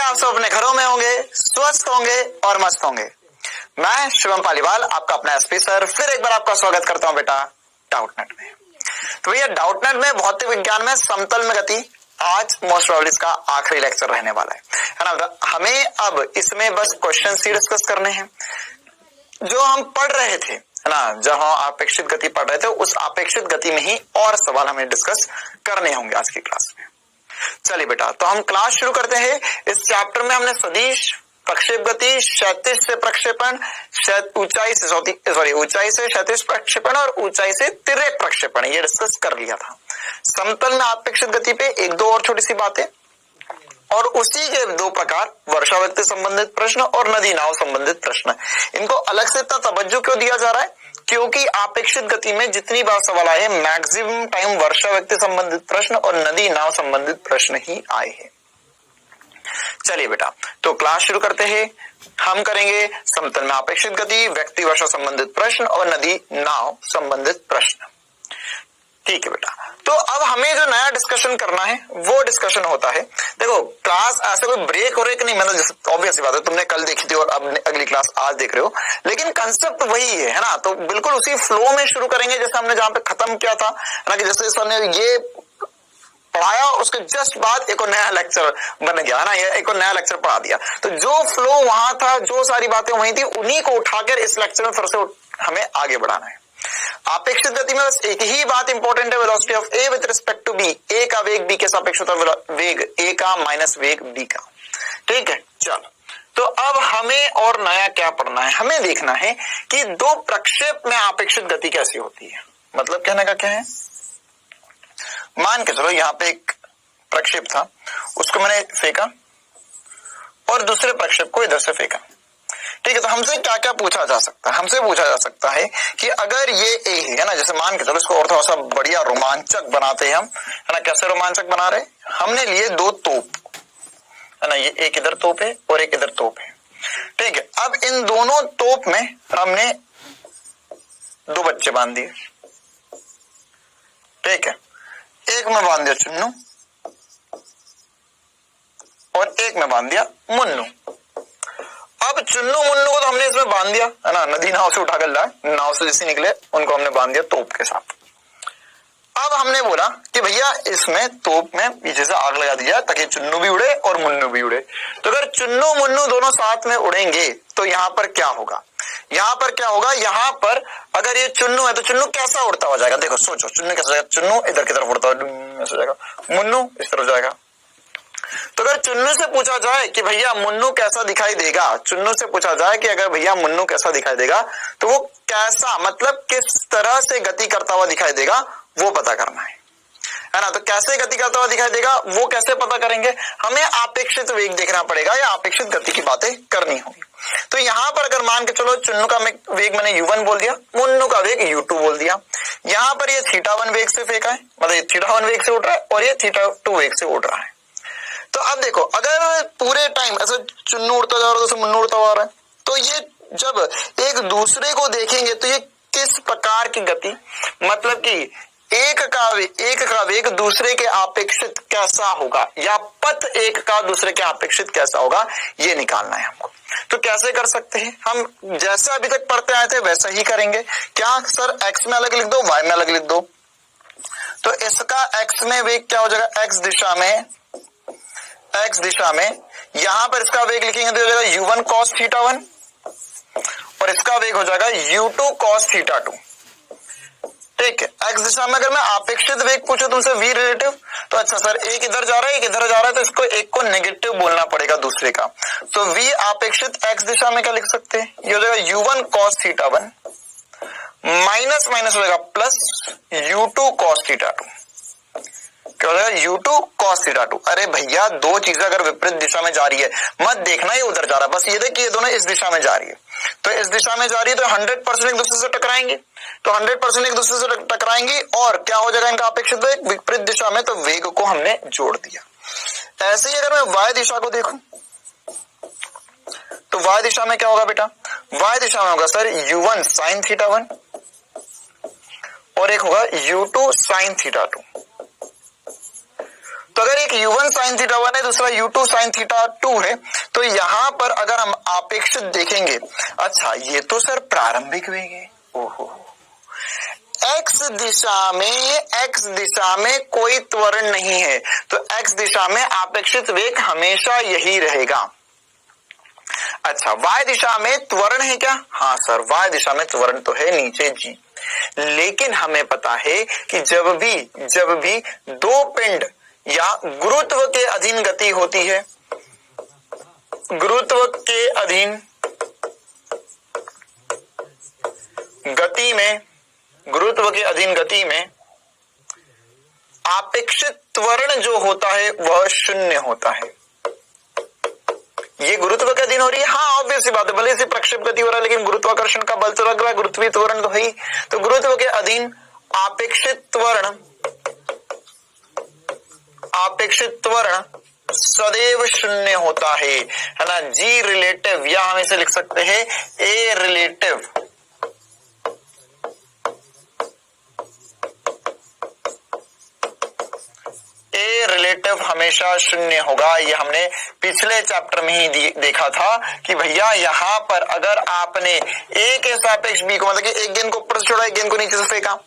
आप सब अपने घरों में होंगे, स्वस्थ होंगे और मस्त होंगे। मैं शिवम पालीवाल, आपका अपना एसपी सर, फिर एक बार आपका स्वागत करता हूं बेटा डाउटनेट में। तो भैया डाउटनेट में भौतिक विज्ञान में समतल में गति आज मोस्ट प्रोबेबली इसका आखिरी लेक्चर रहने वाला है ना। हमें अब इसमें बस क्वेश्चन ही डिस्कस करने हैं जो हम पढ़ रहे थे, है ना। जहां अपेक्षित गति पढ़ रहे थे उस अपेक्षित गति में ही और सवाल हमें डिस्कस करने होंगे आज की क्लास में। चलिए बेटा, तो हम क्लास शुरू करते हैं। इस चैप्टर में हमने सदिश, प्रक्षेप गति, क्षैतिज से प्रक्षेपण, ऊंचाई से क्षैतिज प्रक्षेपण और ऊंचाई से तिर्यक प्रक्षेपण ये डिस्कस कर लिया था। समतल में अपेक्षित गति पे एक दो और छोटी सी बातें, और उसी के दो प्रकार, वर्षा व्यक्ति संबंधित प्रश्न और नदी नाव संबंधित प्रश्न। इनको अलग से इतना तवज्जो क्यों दिया जा रहा है? क्योंकि अपेक्षित गति में जितनी बार सवाल आए हैं मैक्सिमम टाइम वर्षा व्यक्ति संबंधित प्रश्न और नदी नाव संबंधित प्रश्न ही आए हैं। चलिए बेटा, तो क्लास शुरू करते हैं। हम करेंगे समतल में अपेक्षित गति, व्यक्ति वर्षा संबंधित प्रश्न और नदी नाव संबंधित प्रश्न। ठीक है बेटा, तो अब हमें जो नया डिस्कशन करना है वो डिस्कशन होता है, देखो क्लास ऐसे कोई ब्रेक हो रही नहीं, मतलब जैसे ऑब्वियस बात है तुमने कल देखी थी और अब अगली क्लास आज देख रहे हो, लेकिन कंसेप्ट वही है ना। तो बिल्कुल उसी फ्लो में शुरू करेंगे जैसे हमने जहां पे खत्म किया था ना, कि जैसे सर ने ये पढ़ाया उसके जस्ट बाद एक और नया लेक्चर बन गया है ना, ये एक और नया लेक्चर पढ़ा दिया। तो जो फ्लो वहां था, जो सारी बातें वही थी, उन्हीं को उठाकर इस लेक्चर में फिर से हमें आगे बढ़ाना है। अपेक्षित गति में बस एक ही बात इंपॉर्टेंट है, velocity of A with respect to B. A का वेग बी के सापेक्ष होता है वेग ए का माइनस वेग बी का। ठीक है, चलो तो अब हमें और नया क्या पढ़ना है? हमें देखना है कि दो प्रक्षेप में अपेक्षित गति कैसी होती है। मतलब कहने का क्या है, मान के चलो यहाँ पे एक प्रक्षेप था, उसको मैंने फेंका और दूसरे प्रक्षेप को इधर से फेंका। ठीक है, तो हमसे क्या क्या पूछा जा सकता है? हमसे पूछा जा सकता है कि अगर ये ए है ना, जैसे मान के चलो इसको और थोड़ा सा बढ़िया रोमांचक बनाते हैं हम, है ना। कैसे रोमांचक बना रहे? हमने लिए दो तोप, है ना, ये एक इधर तोप है और एक इधर तोप है। ठीक है, अब इन दोनों तोप में हमने दो बच्चे बांध दिए। ठीक है, एक में बांध दिया चुन्नू और एक में बांध दिया मुन्नू। अब चुन्नू मुन्नू को तो हमने इसमें बांध दिया, है ना, नदी नाव से उठाकर लाए, नाव से जैसे निकले उनको हमने बांध दिया तोप के साथ। अब हमने बोला कि भैया इसमें तोप में पीछे से आग लगा दिया ताकि चुन्नू भी उड़े और मुन्नू भी उड़े। तो अगर चुन्नू मुन्नू दोनों साथ में उड़ेंगे तो यहाँ पर क्या होगा? यहाँ पर क्या होगा? यहाँ पर अगर ये चुन्नू है तो चुन्नू कैसा उड़ता हो जाएगा? देखो सोचो, चुन्नू कैसा जाएगा? चुन्नू इधर की तरफ उड़ता हो जाएगा, मुन्नू इस तरफ जाएगा। तो अगर चुन्नू से पूछा जाए कि भैया मुन्नू कैसा दिखाई देगा, चुन्नू से पूछा जाए कि अगर भैया मुन्नू कैसा दिखाई देगा, तो वो कैसा मतलब किस तरह से गति करता हुआ दिखाई देगा वो पता करना है ना। तो कैसे गति करता हुआ दिखाई देगा वो कैसे पता करेंगे? हमें अपेक्षित वेग देखना पड़ेगा या अपेक्षित गति की बातें करनी होगी। तो यहाँ पर अगर मान के चलो चुन्नू का वेग मैंने u1 बोल दिया, मुन्नू का वेग u2 बोल दिया। यहाँ पर ये θ1 वेग से फेंका है, मतलब θ1 वेग से उड़ रहा है और ये θ2 वेग से उड़ रहा है। तो अब देखो, अगर पूरे टाइम ऐसे चुन्नू उड़ता जा रहा है, जैसे मुन्नू उड़ता हुआ रहा है, तो ये जब एक दूसरे को देखेंगे तो ये किस प्रकार की गति, मतलब कि एक का वेग दूसरे के अपेक्षित कैसा होगा, या पथ एक का दूसरे के अपेक्षित कैसा होगा, ये निकालना है हमको। तो कैसे कर सकते हैं? हम जैसे अभी तक पढ़ते आए थे वैसा ही करेंगे। क्या सर, x में अलग लिख दो, y में अलग लिख दो। तो इसका x में वेग क्या हो जाएगा? x दिशा में यहां पर इसका वेग लिखेंगे तो हो जाएगा u1 cos θ1 और इसका वेग हो जाएगा u2 cos θ2। ठीक है, x दिशा में अगर मैं अपेक्षित वेग पूछूं तुमसे v रिलेटिव, तो अच्छा सर एक इधर जा रहा है एक इधर जा रहा है, तो इसको एक को नेगेटिव बोलना पड़ेगा दूसरे का। तो v अपेक्षित x दिशा में क्या लिख सकते हैं? ये हो जाएगा u1 cos θ1 माइनस माइनस हो जाएगा प्लस u2 cos θ2। क्या हो जाएगा? u2 cos θ2। अरे भैया दो चीजें अगर विपरीत दिशा में जा रही है, मत देखना ये उधर जा रहा है, बस ये देखिए ये दोनों इस दिशा में जा रही है। तो इस दिशा में जा रही है तो 100% एक दूसरे से टकराएंगे, तो 100% एक दूसरे से टकराएंगी और क्या हो जाएगा इनका अपेक्षित वेग विपरीत दिशा में, तो वेग को हमने जोड़ दिया। ऐसे ही अगर मैं y दिशा को देखूं तो y दिशा में क्या होगा बेटा? y दिशा में होगा सर u1 sin θ1 और एक होगा u2 sin θ2। तो अगर एक u1 sin थीटा 1 है, दूसरा u2 sin थीटा 2 है, तो यहां पर अगर हम आपेक्षित देखेंगे, अच्छा ये तो सर प्रारंभिक वेग है, ओहो, x दिशा में कोई त्वरण नहीं है, तो x दिशा में आपेक्षित वेग हमेशा यही रहेगा। अच्छा y दिशा में त्वरण है क्या? हाँ सर, y दिशा में त्वरण तो है नीचे g, लेकिन हमें पता है कि जब भी दो पिंड या गुरुत्व के अधीन गति होती है, गुरुत्व के अधीन गति में आपेक्षित त्वरण जो होता है वह शून्य होता है। ये गुरुत्व के अधीन हो रही है, हाँ ऑब्वियस सी बात है, भले से प्रक्षेप गति हो रहा है लेकिन गुरुत्वाकर्षण का बल तो लग रहा है, गुरुत्वीय त्वरण तो है ही। तो गुरुत्व के अधीन आपेक्षित त्वरण सदैव शून्य होता है ना। जी रिलेटिव, या हम इसे लिख सकते हैं ए रिलेटिव, हमेशा शून्य होगा। ये हमने पिछले चैप्टर में ही देखा था कि भैया यहाँ पर अगर आपने ए के सापेक्ष बी को, मतलब कि एक गेंद को ऊपर से छोड़ा, एक गेंद को नीचे से फेंका,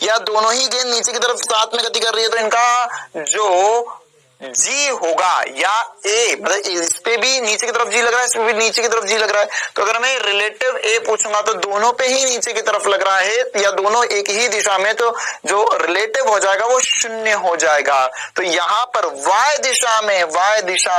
या दोनों ही गेंद नीचे की तरफ साथ में गति कर रही है, तो इनका जो जी होगा, या ए मतलब इस पे भी नीचे की तरफ जी लग रहा है, इस पे भी नीचे की तरफ जी लग रहा है, तो अगर मैं रिलेटिव ए पूछूंगा तो दोनों पे ही नीचे की तरफ लग रहा है या दोनों एक ही दिशा में, तो जो रिलेटिव हो जाएगा वो शून्य हो जाएगा। तो यहाँ पर y दिशा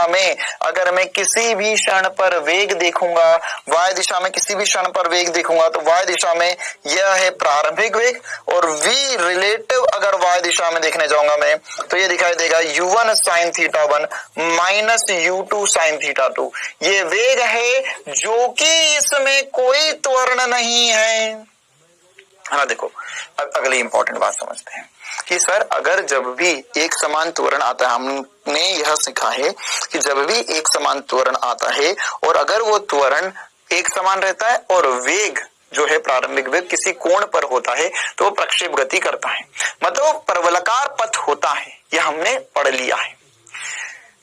में अगर मैं किसी भी क्षण पर वेग देखूंगा, y दिशा में किसी भी क्षण पर वेग देखूंगा, तो y दिशा में यह है प्रारंभिक वेग, और v रिलेटिव अगर y दिशा में देखने जाऊंगा मैं, तो ये दिखाई देगा u1 sin theta 1 minus u2 sin theta 2। ये वेग है जो कि इसमें कोई त्वरण नहीं है ना। देखो अब अगली इंपॉर्टेंट बात समझते हैं कि सर अगर जब भी एक समान त्वरण आता है, हमने यह सीखा है कि जब भी एक समान त्वरण आता है और अगर वो त्वरण एक समान रहता है और वेग जो है प्रारंभिक वेग किसी कोण पर होता है, तो वो प्रक्षेप गति करता है, मतलब परवलकार पथ होता है, यह हमने पढ़ लिया है।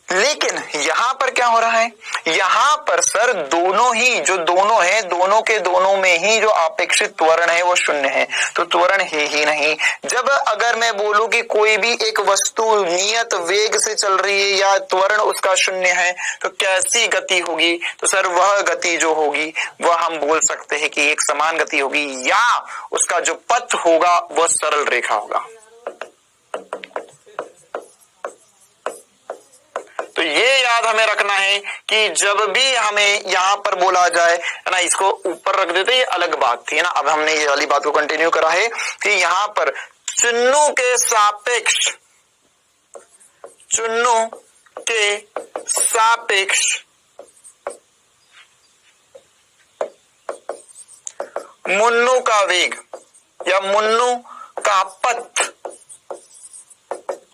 लेकिन यहां पर क्या हो रहा है, यहां पर सर दोनों ही जो दोनों है, दोनों के दोनों में ही जो अपेक्षित त्वरण है वो शून्य है, तो त्वरण है ही नहीं। जब अगर मैं बोलूं कि कोई भी एक वस्तु नियत वेग से चल रही है या त्वरण उसका शून्य है, तो कैसी गति होगी? तो सर वह गति जो होगी वह हम बोल सकते हैं कि एक समान गति होगी, या उसका जो पथ होगा वह सरल रेखा होगा। तो ये याद हमें रखना है कि जब भी हमें यहां पर बोला जाए, है ना, इसको ऊपर रख देते, ये अलग बात थी, है ना। अब हमने ये वाली बात को कंटिन्यू करा है कि यहां पर चुन्नू के सापेक्ष मुन्नू का वेग या मुन्नू का पथ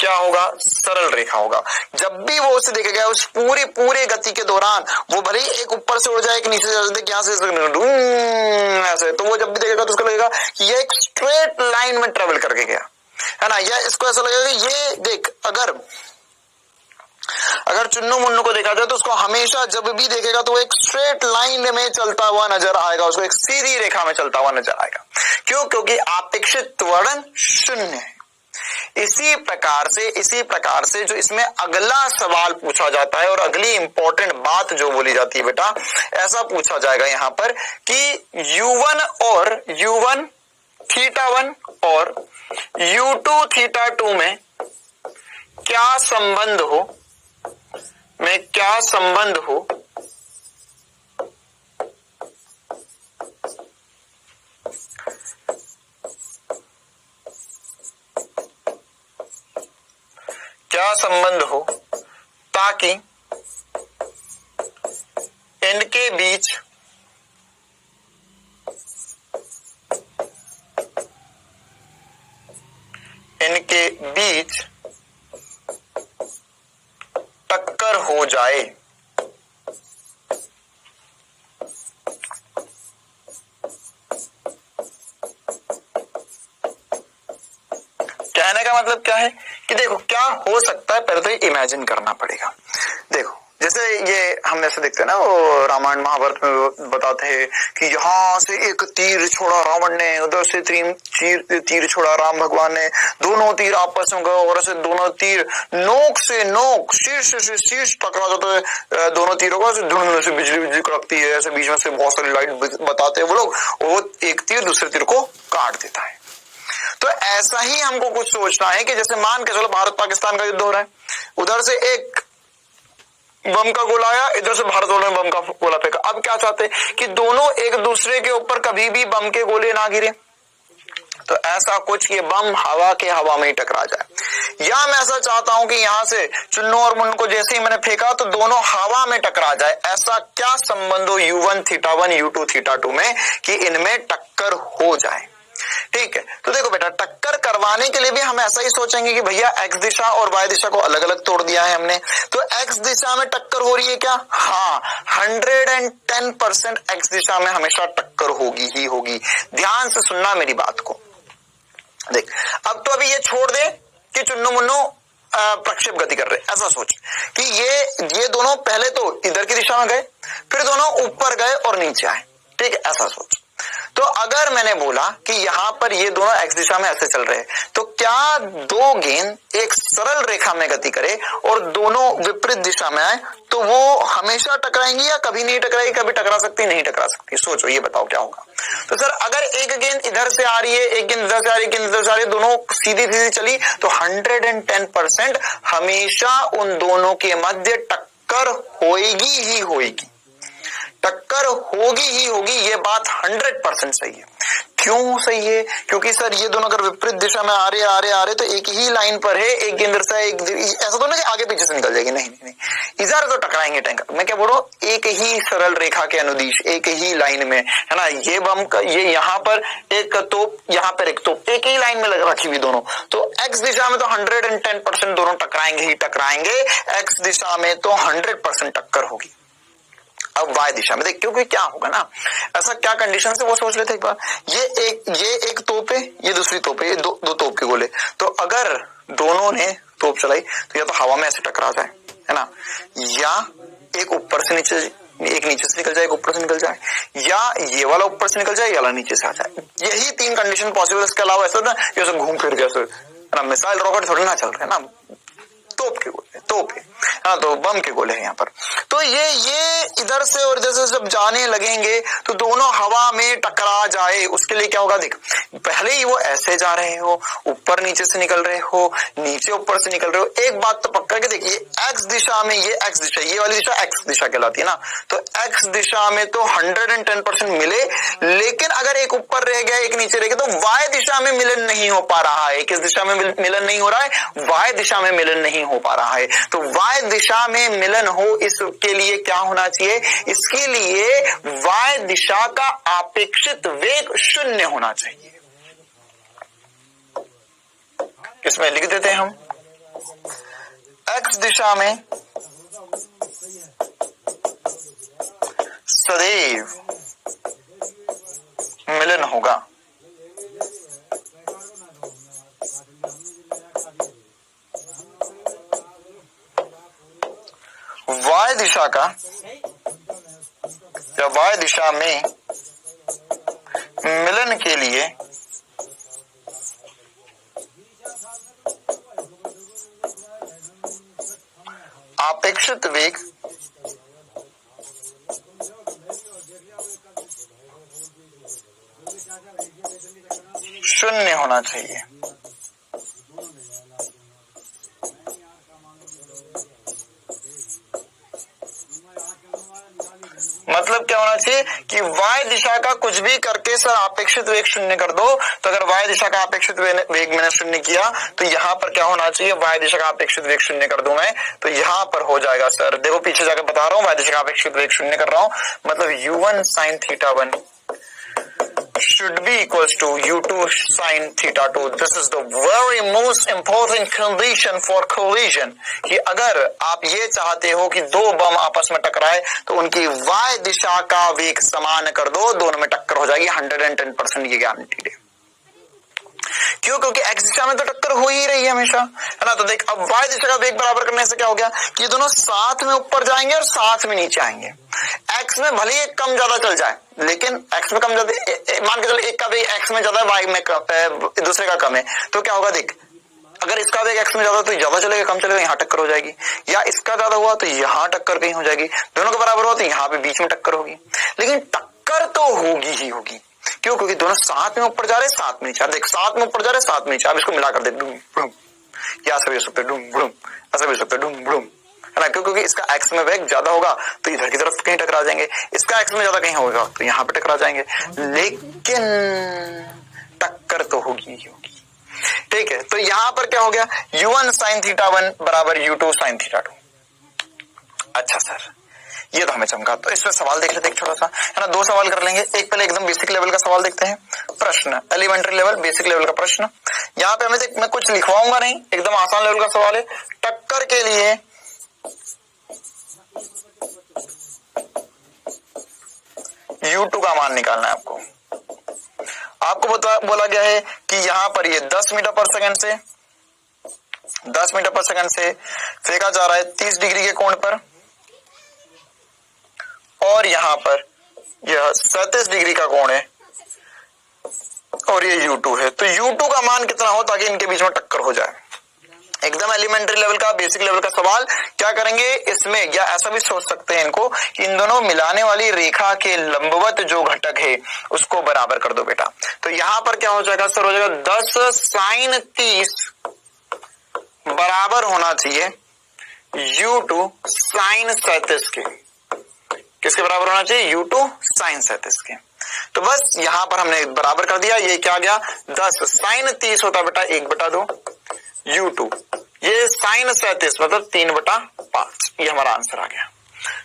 क्या होगा? सरल रेखा होगा। जब भी वो उसे देखेगा उस पूरे गति के दौरान, वो भले ही एक ऊपर से उड़ जाए, एक नीचे से यहाँ से ऐसे, तो वो जब भी देखेगा तो उसको लगेगा कि ये एक स्ट्रेट लाइन में ट्रेवल करके गया, है ना। या इसको ऐसा लगेगा कि ये देख, अगर चुन्नू मुन्नू को देखा जाए तो उसको हमेशा जब भी देखेगा तो वो एक स्ट्रेट लाइन में चलता हुआ नजर आएगा, उसको एक सीधी रेखा में चलता हुआ नजर आएगा। क्यों? क्योंकि अपेक्षित त्वरण शून्य है। इसी प्रकार से जो इसमें अगला सवाल पूछा जाता है और अगली इंपॉर्टेंट बात जो बोली जाती है बेटा, ऐसा पूछा जाएगा यहां पर कि u1 थीटा 1 और u2 थीटा 2 में क्या संबंध हो, ताकि इनके बीच टक्कर हो जाए। कहने का मतलब क्या है कि देखो क्या हो सकता है, पहले तो इमेजिन करना पड़ेगा। देखो जैसे ये हम ऐसे देखते हैं ना, वो रामायण महाभारत में बताते हैं कि यहाँ से एक तीर छोड़ा रावण ने, उधर से तीर छोड़ा राम भगवान ने, दोनों तीर आपस में गए और ऐसे दोनों तीर नोक से नोक, शीर्ष से शीर्ष टकरा जाते हैं दोनों तीरों का, धुंध से बिजली कड़कती है, ऐसे बीच में से बहुत सारी लाइट बताते हैं वो लोग, वो एक तीर दूसरे तीर को काट देता है। तो ऐसा ही हमको कुछ सोचना है कि जैसे मान के चलो भारत पाकिस्तान का युद्ध हो रहा है, उधर से एक बम का गोला आया, इधर से भारत वालों ने बम का गोला फेंका। अब क्या चाहते हैं कि दोनों एक दूसरे के ऊपर कभी भी बम के गोले ना गिरे, तो ऐसा कुछ कि बम हवा में ही टकरा जाए। या मैं ऐसा चाहता हूं कि यहां से चुन्नू और मुन्नू को जैसे ही मैंने फेंका तो दोनों हवा में टकरा जाए। ऐसा क्या संबंध हो U1 θ1 U2 θ2 में कि इनमें टक्कर हो जाए। ठीक है, तो देखो बेटा, टक्कर करवाने के लिए भी हम ऐसा ही सोचेंगे कि भैया एक्स दिशा और वाई दिशा को अलग अलग तोड़ दिया है हमने, तो एक्स दिशा में टक्कर हो रही है क्या? हाँ, 110% एक्स दिशा में हमेशा टक्कर होगी ही होगी। ध्यान से सुनना मेरी बात को। देख, अब तो अभी ये छोड़ दे कि चुन्नू मुन्नू प्रक्षेप गति कर रहे, ऐसा सोच कि ये दोनों पहले तो इधर की दिशा में गए, फिर दोनों ऊपर गए और नीचे आए। ठीक है, ऐसा सोच। तो अगर मैंने बोला कि यहां पर ये दोनों एक्स दिशा में ऐसे चल रहे हैं, तो क्या दो गेंद एक सरल रेखा में गति करे और दोनों विपरीत दिशा में आए तो वो हमेशा टकराएंगी या कभी नहीं टकराएगी? कभी टकरा सकती, नहीं टकरा सकती। सोचो, ये बताओ क्या होगा। तो सर अगर एक गेंद इधर से आ रही है, एक गेंद इधर से आ रही है, गेंद इधर से आ रही है, दोनों सीधी सीधी चली, तो 110% हमेशा उन दोनों के मध्य टक्कर होएगी ही होएगी, टक्कर होगी ही होगी। ये बात 100% सही है। क्यों सही है? क्योंकि सर ये दोनों अगर विपरीत दिशा में आ रहे तो एक ही लाइन पर है, एक गेंद से ऐसा तो ना कि आगे पीछे से निकल जाएगी, नहीं, इधर तो टकराएंगे टैंकर। मैं क्या बोल रहा हूँ, एक ही सरल रेखा के अनुदिश, एक ही लाइन में, है ना, ये बम का ये यहाँ पर एक तोप, यहाँ पर एक तोप, एक ही लाइन में लग रखी हुई दोनों, तो एक्स दिशा में तो 110% दोनों टकराएंगे ही टकराएंगे, एक्स दिशा में तो 100% टक्कर होगी। अब वाई दिशा में देख, क्योंकि क्या होगा ना, ऐसा क्या कंडीशन है वो सोच लेते एक बार। ये एक तोप है, ये दूसरी तोप है, ये दो तोप के गोले। तो अगर दोनों ने तोप चलाई तो या तो हवा में ऐसे टकरा जाए, है ना, या एक ऊपर से नीचे, एक नीचे से निकल जाए, एक ऊपर से निकल जाए, या ये वाला ऊपर से निकल जाए, ये वाला नीचे से आ जाए। यही 3 कंडीशन पॉसिबल। इसके अलावा ऐसा ना जैसे घूम फिर गया, है ना, मिसाइल रॉकेट थोड़ी ना चल रहे हैं ना, तोप के गोले, तोप है, हाँ, तो बम के गोले हैं यहाँ पर। तो ये इधर से और इधर से जब जाने लगेंगे तो दोनों हवा में टकरा जाए, उसके लिए क्या होगा? देख, पहले ही वो ऐसे जा रहे हो, ऊपर नीचे से निकल रहे हो, नीचे ऊपर से निकल रहे हो, एक बात तो पक्का कि देखिए एक्स दिशा में, ये एक्स दिशा, ये वाली दिशा एक्स दिशा कहलाती है ना, तो एक्स दिशा में तो 110% मिले, लेकिन अगर एक ऊपर रह गया, एक नीचे रह गया, तो वाई दिशा में मिलन नहीं हो पा रहा है। किस दिशा में मिलन नहीं हो रहा है? वाई दिशा में मिलन नहीं हो पा रहा है। तो वाई दिशा में मिलन हो, इसके लिए क्या होना चाहिए? इसके लिए वाई दिशा का अपेक्षित वेग 0 होना चाहिए। इसमें लिख देते हैं हम, एक्स दिशा में सदैव मिलन होगा, वाई दिशा का या वाई दिशा में मिलन के लिए अपेक्षित वेग 0 होना चाहिए। मतलब क्या होना चाहिए कि वाई दिशा का कुछ भी करके सर अपेक्षित वेग 0 कर दो। तो अगर वाई दिशा का अपेक्षित वेग मैंने 0 किया तो यहाँ पर क्या होना चाहिए? वाई दिशा का अपेक्षित वेग 0 कर दूं मैं, तो यहाँ पर हो जाएगा सर, देखो पीछे जाकर बता रहा हूँ, वाई दिशा का अपेक्षित वेग 0 कर रहा हूँ, मतलब U1 sin θ1 should be equals to U2 sin θ2. This is the very most important condition for collision. कि अगर आप ये चाहते हो कि दो बम आपस में टकराए तो उनकी y दिशा का वेग समान कर दो, दोनों में टक्कर हो जाएगी, 110% ये गारंटीड है। क्यों? क्योंकि एक्स दिशा में तो टक्कर हो ही रही है हमेशा, है ना। तो देख, अब वाई दिशा का वेग बराबर करने से क्या हो गया कि ये दोनों साथ में ऊपर जाएंगे और साथ में नीचे आएंगे। एक्स में भले ही एक कम ज्यादा चल जाए, लेकिन एक्स में कम ज्यादा, मान के चलो एक का वेग एक्स में ज्यादा, वाई में दूसरे का कम है, तो क्या होगा देख, अगर इसका वेग एक्स में ज्यादा तो ज्यादा चलेगा, कम चलेगा, यहाँ टक्कर हो जाएगी, या इसका ज्यादा हुआ तो यहाँ टक्कर कहीं हो जाएगी, दोनों के बराबर हुआ तो यहाँ पे बीच में टक्कर होगी। लेकिन टक्कर तो होगी ही होगी, क्यों? क्योंकि दोनों साथ में ऊपर जा रहे, साथ में नीचे, देख साथ में ऊपर जा रहे, साथ में नीचे, आप इसको मिलाकर देख, डूम भूम, या ऐसा भी हो सकता है डूम भूम, ऐसा भी हो सकता है डूम भूम, है ना। क्यों? क्योंकि इसका एक्स में वेग ज्यादा होगा तो इधर की तरफ कहीं टकरा जाएंगे, इसका एक्स में ज्यादा कहीं होगा तो यहाँ पे टकरा जाएंगे, लेकिन टक्कर तो होगी ही होगी। ठीक है, तो यहां पर क्या हो गया, u1 sin θ1 बराबर u2 sin θ2। अच्छा सर, ये तो हमें चमका। तो इसमें सवाल देख लेते हैं छोटा सा, है ना। दो सवाल कर लेंगे, एक पहले एकदम बेसिक लेवल का सवाल देखते हैं, प्रश्न एलिमेंट्री लेवल बेसिक लेवल का प्रश्न। यहाँ पे हमें मैं कुछ लिखवाऊंगा नहीं, एकदम आसान लेवल का सवाल है। टक्कर के लिए u2 का मान निकालना है आपको। बोला गया है कि यहां पर ये 10 मीटर पर सेकंड से फेंका जा रहा है 30 डिग्री के कोण पर, और यहां पर यह 37 डिग्री का कोण है, और ये u2 है। तो u2 का मान कितना हो ताकि इनके बीच में टक्कर हो जाए। एकदम एलिमेंट्री लेवल का बेसिक लेवल का सवाल। क्या करेंगे इसमें, या ऐसा भी सोच सकते हैं इनको कि इन दोनों मिलाने वाली रेखा के लंबवत जो घटक है उसको बराबर कर दो बेटा। तो यहां पर क्या हो जाएगा सर, हो जाएगा 10 sin 30 बराबर होना चाहिए u2 sin 37 के। किसके बराबर होना चाहिए? u2 sin 37 के। तो बस यहां पर हमने बराबर कर दिया। ये क्या आ गया, 10 sin 30 होता बेटा 1/2 u2, ये sin 37 मतलब 3/5, ये हमारा आंसर आ गया।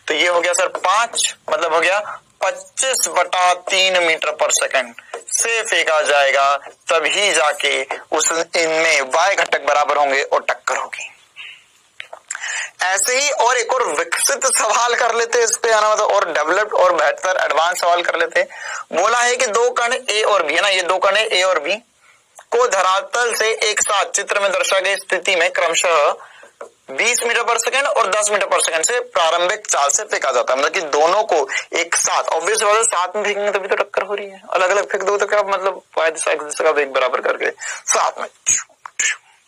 तो ये हो गया सर 5, मतलब हो गया 25/3 मीटर पर सेकंड से फेंका जाएगा, तभी जाके उस इनमें y घटक बराबर होंगे और टक्कर होगी। ऐसे ही और एक और विकसित सवाल कर लेते इस पे, आना मतलब और डेवलप्ड और बेहतर एडवांस सवाल कर लेते। बोला है कि दो कण ए और बी, है ना, ये दो कण है ए और बी को धरातल से एक साथ चित्र में दर्शाई गई स्थिति में क्रमशः 20 मीटर पर सेकंड और 10 मीटर पर सेकंड से प्रारंभिक चाल से फेंका जाता है। मतलब कि दोनों को एक साथ, ऑब्वियस बात है साथ में फेंकेंगे तभी तो टक्कर हो रही है, अलग अलग फेंक दो तो क्या मतलब y दिशा x दिशा का वेग बराबर करके साथ में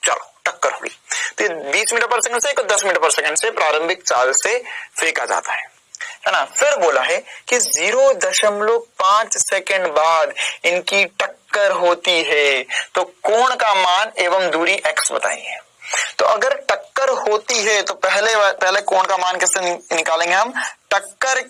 चलो टक्कर होगी। तो 20 मीटर पर सेकंड से 10 मीटर पर सेकंड से प्रारंभिक चाल से फेंका जाता है ना। फिर बोला है कि 0.5 सेकंड बाद इनकी टक्कर होती है, तो कोण का मान एवं दूरी x बताइए। तो अगर टक्कर होती है तो पहले कोण का मान कैसे निकालेंगे हम? टक्कर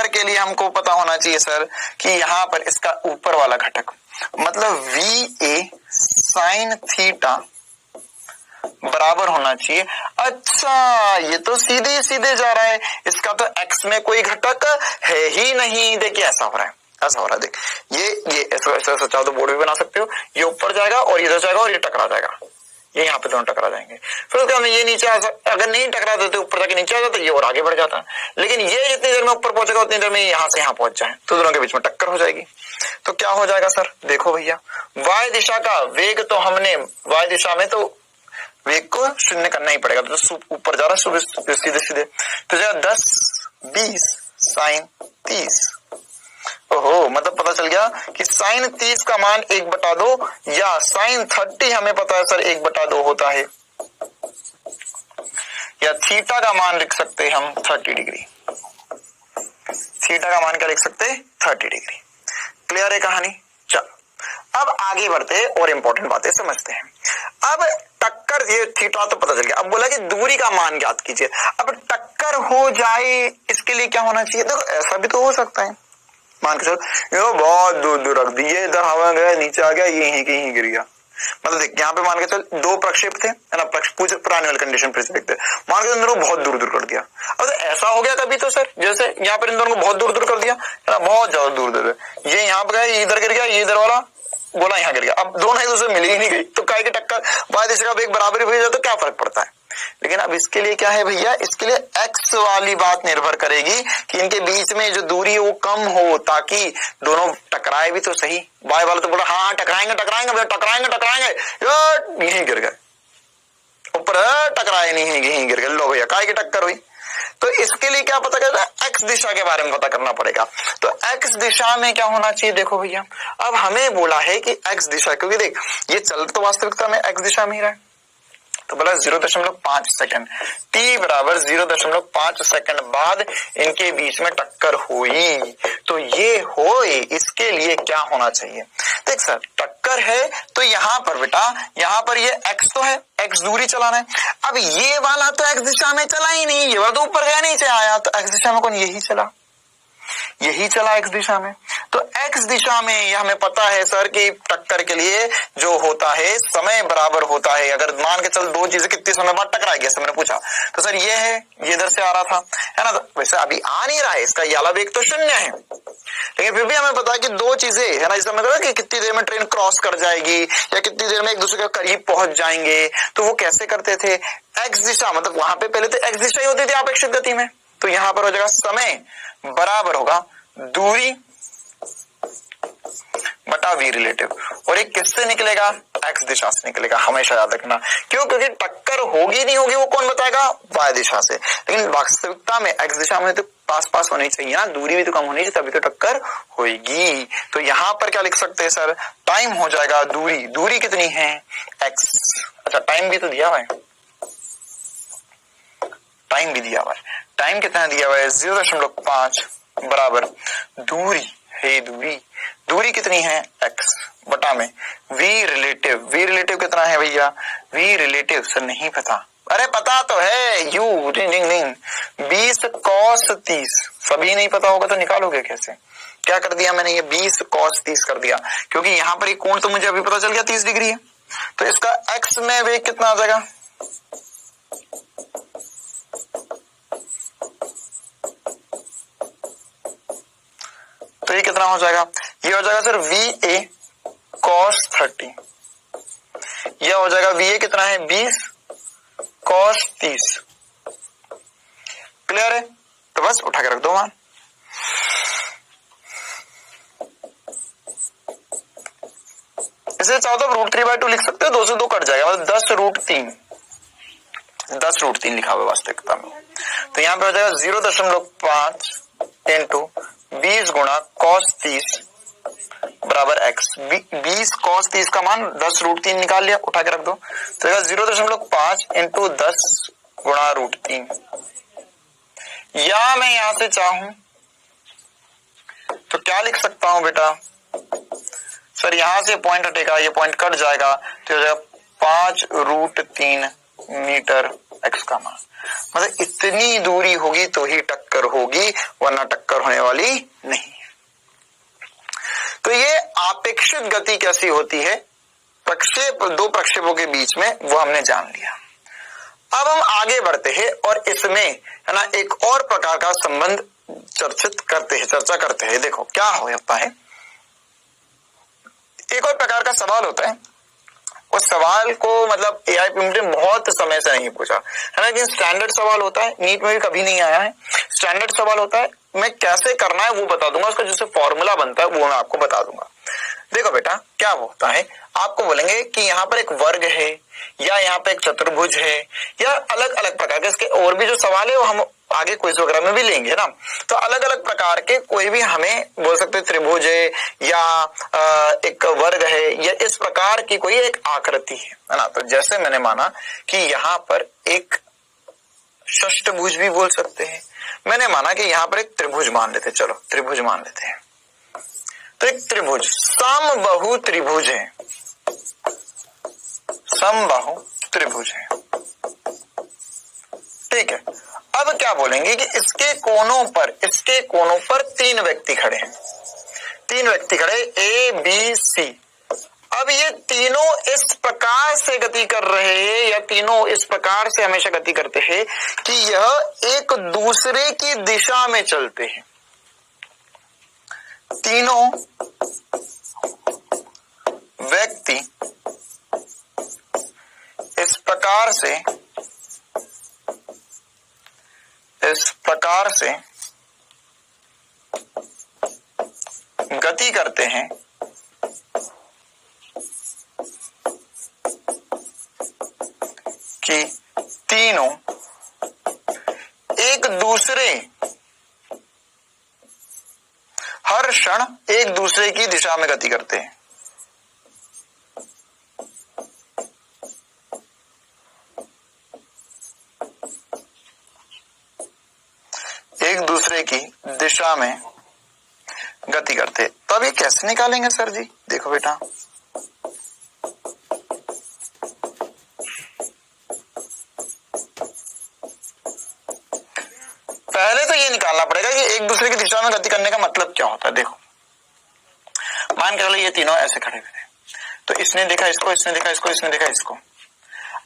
के लिए हमको पता होना चाहिए सर कि यहां पर इसका ऊपर वाला घटक मतलब VA sin थीटा बराबर होना चाहिए। अच्छा, ये तो सीधे जा रहा है, इसका तो x में कोई घटक है ही नहीं। देखिए ऐसा हो रहा है, देख ये ऐसा चाहो तो बोर्ड भी बना सकते हो, ये ऊपर जाएगा और इधर जाएगा और ये टकरा जाएगा, ये यहाँ पे दोनों टकरा जाएंगे। फिर उसके बाद ये नीचे अगर नहीं टकरा देते ऊपर जाके नीचे आ जाता ये और आगे बढ़ जाता है, लेकिन ये जितनी देर में ऊपर पहुंचेगा उतनी देर में यहाँ से यहाँ पहुंच जाए तो दोनों के बीच में टक्कर हो जाएगी। तो क्या हो जाएगा सर, देखो भैया y दिशा का वेग तो हमने y दिशा में तो वेग को शून्य करना ही पड़ेगा, तो ऊपर जा रहा है सीधे तो जगह 10 20 sin 30। ओहो, मतलब पता चल गया कि sin 30 का मान 1/2 या sin 30 हमें पता है सर 1/2 होता है, या थीटा का मान लिख सकते हैं हम 30 डिग्री। थीटा का मान क्या लिख सकते हैं? 30 डिग्री। क्लियर है कहानी? चलो अब आगे बढ़ते और इंपॉर्टेंट बातें समझते हैं। अब टक्कर, ये थीटा तो पता चल गया, अब बोला कि दूरी का मान ज्ञात कीजिए। अब टक्कर हो जाए इसके लिए क्या होना चाहिए? देखो ऐसा भी तो हो सकता है, मान के चलो ये बहुत दूर रख दिए, इधर हवा गया नीचे आ गया, ये यहीं कहीं गिर गया। मतलब देख यहाँ पे मान के चल दो प्रक्षेप थे, है ना, पुराने वाले कंडीशन फिर से देखते, मान के इन दोनों को बहुत दूर कर दिया। अब तो ऐसा हो गया कभी तो सर, जैसे यहाँ पर इन दोनों को बहुत दूर कर दिया, है ना, बहुत ज्यादा दूर, ये यहाँ पे गया, ये इधर गिर गया, ये इधर वाला गोला यहाँ गिर गया। अब दोनों एक दूसरे मिल ही नहीं गई, तो काय की टक्कर y दिशा का वेग बराबर ही हो जाए तो क्या फर्क पड़ता है? लेकिन अब इसके लिए क्या है भैया, इसके लिए x वाली बात निर्भर करेगी कि इनके बीच में जो दूरी है वो कम हो, ताकि दोनों टकराए भी तो सही। y वाला तो बोला हाँ टकराएंगे टकराएंगे भैया, टकराएंगे टकराएंगे, यहीं गिर गए, ऊपर टकराए नहीं है, यहीं गिर गए। लो भैया काय की टक्कर हुई। तो इसके लिए क्या पता करना, x दिशा के बारे में पता करना पड़ेगा। तो x दिशा में क्या होना चाहिए, देखो भैया अब हमें बोला है कि x दिशा, क्योंकि देख ये चल तो वास्तविकता में x दिशा में ही रहा है, तो बोला 0.5 सेकंड, t बराबर 0.5 सेकंड बाद इनके बीच में टक्कर हुई। तो ये होए इसके लिए क्या होना चाहिए, देख सर टक्कर है तो यहाँ पर बेटा, यहाँ पर ये x तो है, x दूरी चलाना है। अब ये वाला तो x दिशा में चला ही नहीं, ये वाला तो ऊपर गया नीचे आया, तो x दिशा में कौन, यही चला, यही चला x दिशा में। तो x दिशा में ये हमें पता है सर कि टक्कर के लिए जो होता है समय बराबर होता है। अगर मान के चल दो चीजें कितने समय बाद टकराएगी, ऐसे मैंने पूछा, तो सर ये है, ये इधर से आ रहा था, है ना, तो वैसे अभी आ नहीं रहा है, इसका याला वेग तो 0 है, लेकिन फिर भी हमें पता है कि दो चीजें है ना, इसमें मतलब कि कितनी देर में ट्रेन क्रॉस कर जाएगी या कितनी देर में एक दूसरे के करीब पहुंच जाएंगे। तो वो कैसे करते थे, x दिशा, मतलब वहां पे पहले तो x दिशा ही होती थी अपेक्षित गति में, तो यहां पर हो जाएगा समय बराबर होगा दूरी बटा v रिलेटिव, और एक किससे निकलेगा, x दिशा से निकलेगा, हमेशा याद रखना। क्यों, क्योंकि टक्कर होगी नहीं होगी वो कौन बताएगा, y दिशा से, लेकिन वास्तविकता में x दिशा में तो पास पास होनी चाहिए ना, दूरी भी तो कम होनी चाहिए, तभी तो टक्कर होगी। तो यहाँ पर क्या लिख सकते हैं सर, टाइम हो जाएगा दूरी, दूरी कितनी है x, अच्छा टाइम भी तो दिया हुआ है, टाइम भी दिया हुआ है, टाइम कितना दिया हुआ है 0.5 बराबर दूरी है, दूरी कितनी है x बटा में v रिलेटिव, v रिलेटिव कितना है भैया, v रिलेटिव सर नहीं पता, अरे पता तो है, you ding ding ding 20 cos 30, सभी नहीं पता होगा तो निकालोगे कैसे, क्या कर दिया मैंने, ये 20 cos 30 कर दिया, क्योंकि यहाँ पर एक कोण तो मुझे अभी पता चल गया 30 डिग्री है, तो इसका x में वेग कितना आ जाएगा, तो ये कितना हो जाएगा, ये हो जाएगा सर VA cos 30, यह हो जाएगा VA कितना है 20 cos 30, क्लियर है, तो बस उठा के रख दो मान। इसे चाहो तो √3/2 लिख सकते हो, 2 से 2 कट जाएगा, मतलब 10√3 लिखा हुआ वास्तविकता में। तो यहाँ पे हो जाएगा 0.5 इंटू 20 गुणा cos 30 बराबर x, 20 cos 30 का मान 10√3 निकाल लिया, उठा के रख दो, तो 0.5 इंटू 10 गुणा √3, या मैं यहां से चाहूं तो क्या लिख सकता हूं बेटा, सर यहां से पॉइंट हटेगा, ये पॉइंट कट जाएगा, तो हो जाएगा 5√3 मीटर x का मान, मतलब इतनी दूरी होगी तो ही टक्कर होगी, वरना टक्कर होने वाली नहीं। तो ये आपेक्षित गति कैसी होती है, प्रक्षेप, दो प्रक्षेपों के बीच में, वो हमने जान लिया। अब हम आगे बढ़ते हैं और इसमें है ना एक और प्रकार का संबंध चर्चा करते हैं। देखो क्या होता है, एक और प्रकार का सवाल होता है, उस सवाल को मतलब AIPMT बहुत समय से नहीं पूछा है ना, लेकिन स्टैंडर्ड सवाल होता है, नीट में भी कभी नहीं आया है, स्टैंडर्ड सवाल होता है, मैं कैसे करना है वो बता दूंगा, उसका जैसे फॉर्मूला बनता है वो मैं आपको बता दूंगा। देखो बेटा क्या होता है, आपको बोलेंगे कि यहाँ पर एक वर्ग है या यहाँ पे एक चतुर्भुज है या अलग अलग प्रकार के, इसके और भी जो सवाल है वो हम आगे क्विज वगैरह में भी लेंगे ना, तो अलग अलग प्रकार के कोई भी हमें बोल सकते हैं त्रिभुज है या एक वर्ग है या इस प्रकार की कोई एक आकृति है ना। तो जैसे मैंने माना कि यहाँ पर एक षष्ठभुज भी बोल सकते हैं, मैंने माना कि यहाँ पर एक त्रिभुज मान लेते, चलो त्रिभुज मान लेते हैं, तो एक त्रिभुज समबाहु त्रिभुज है, समबाहु त्रिभुज है, ठीक है। अब क्या बोलेंगे कि इसके कोनों पर 3 व्यक्ति खड़े हैं, 3 व्यक्ति खड़े A B C। अब ये तीनों इस प्रकार से गति कर रहे हैं या तीनों इस प्रकार से हमेशा गति करते हैं कि यह एक दूसरे की दिशा में चलते हैं, तीनों व्यक्ति इस प्रकार से इस प्रकार से गति करते हैं कि तीनों एक दूसरे हर क्षण एक दूसरे की दिशा में गति करते हैं। एक दूसरे की दिशा में गति करते। तो अब ये कैसे निकालेंगे सर जी? देखो बेटा, पहले तो ये निकालना पड़ेगा कि एक दूसरे की दिशा में गति करने का मतलब क्या होता है। देखो, मान के चलो ये तीनों ऐसे खड़े हुए थे, तो इसने देखा इसको, इसने देखा इसको, इसने देखा इसको।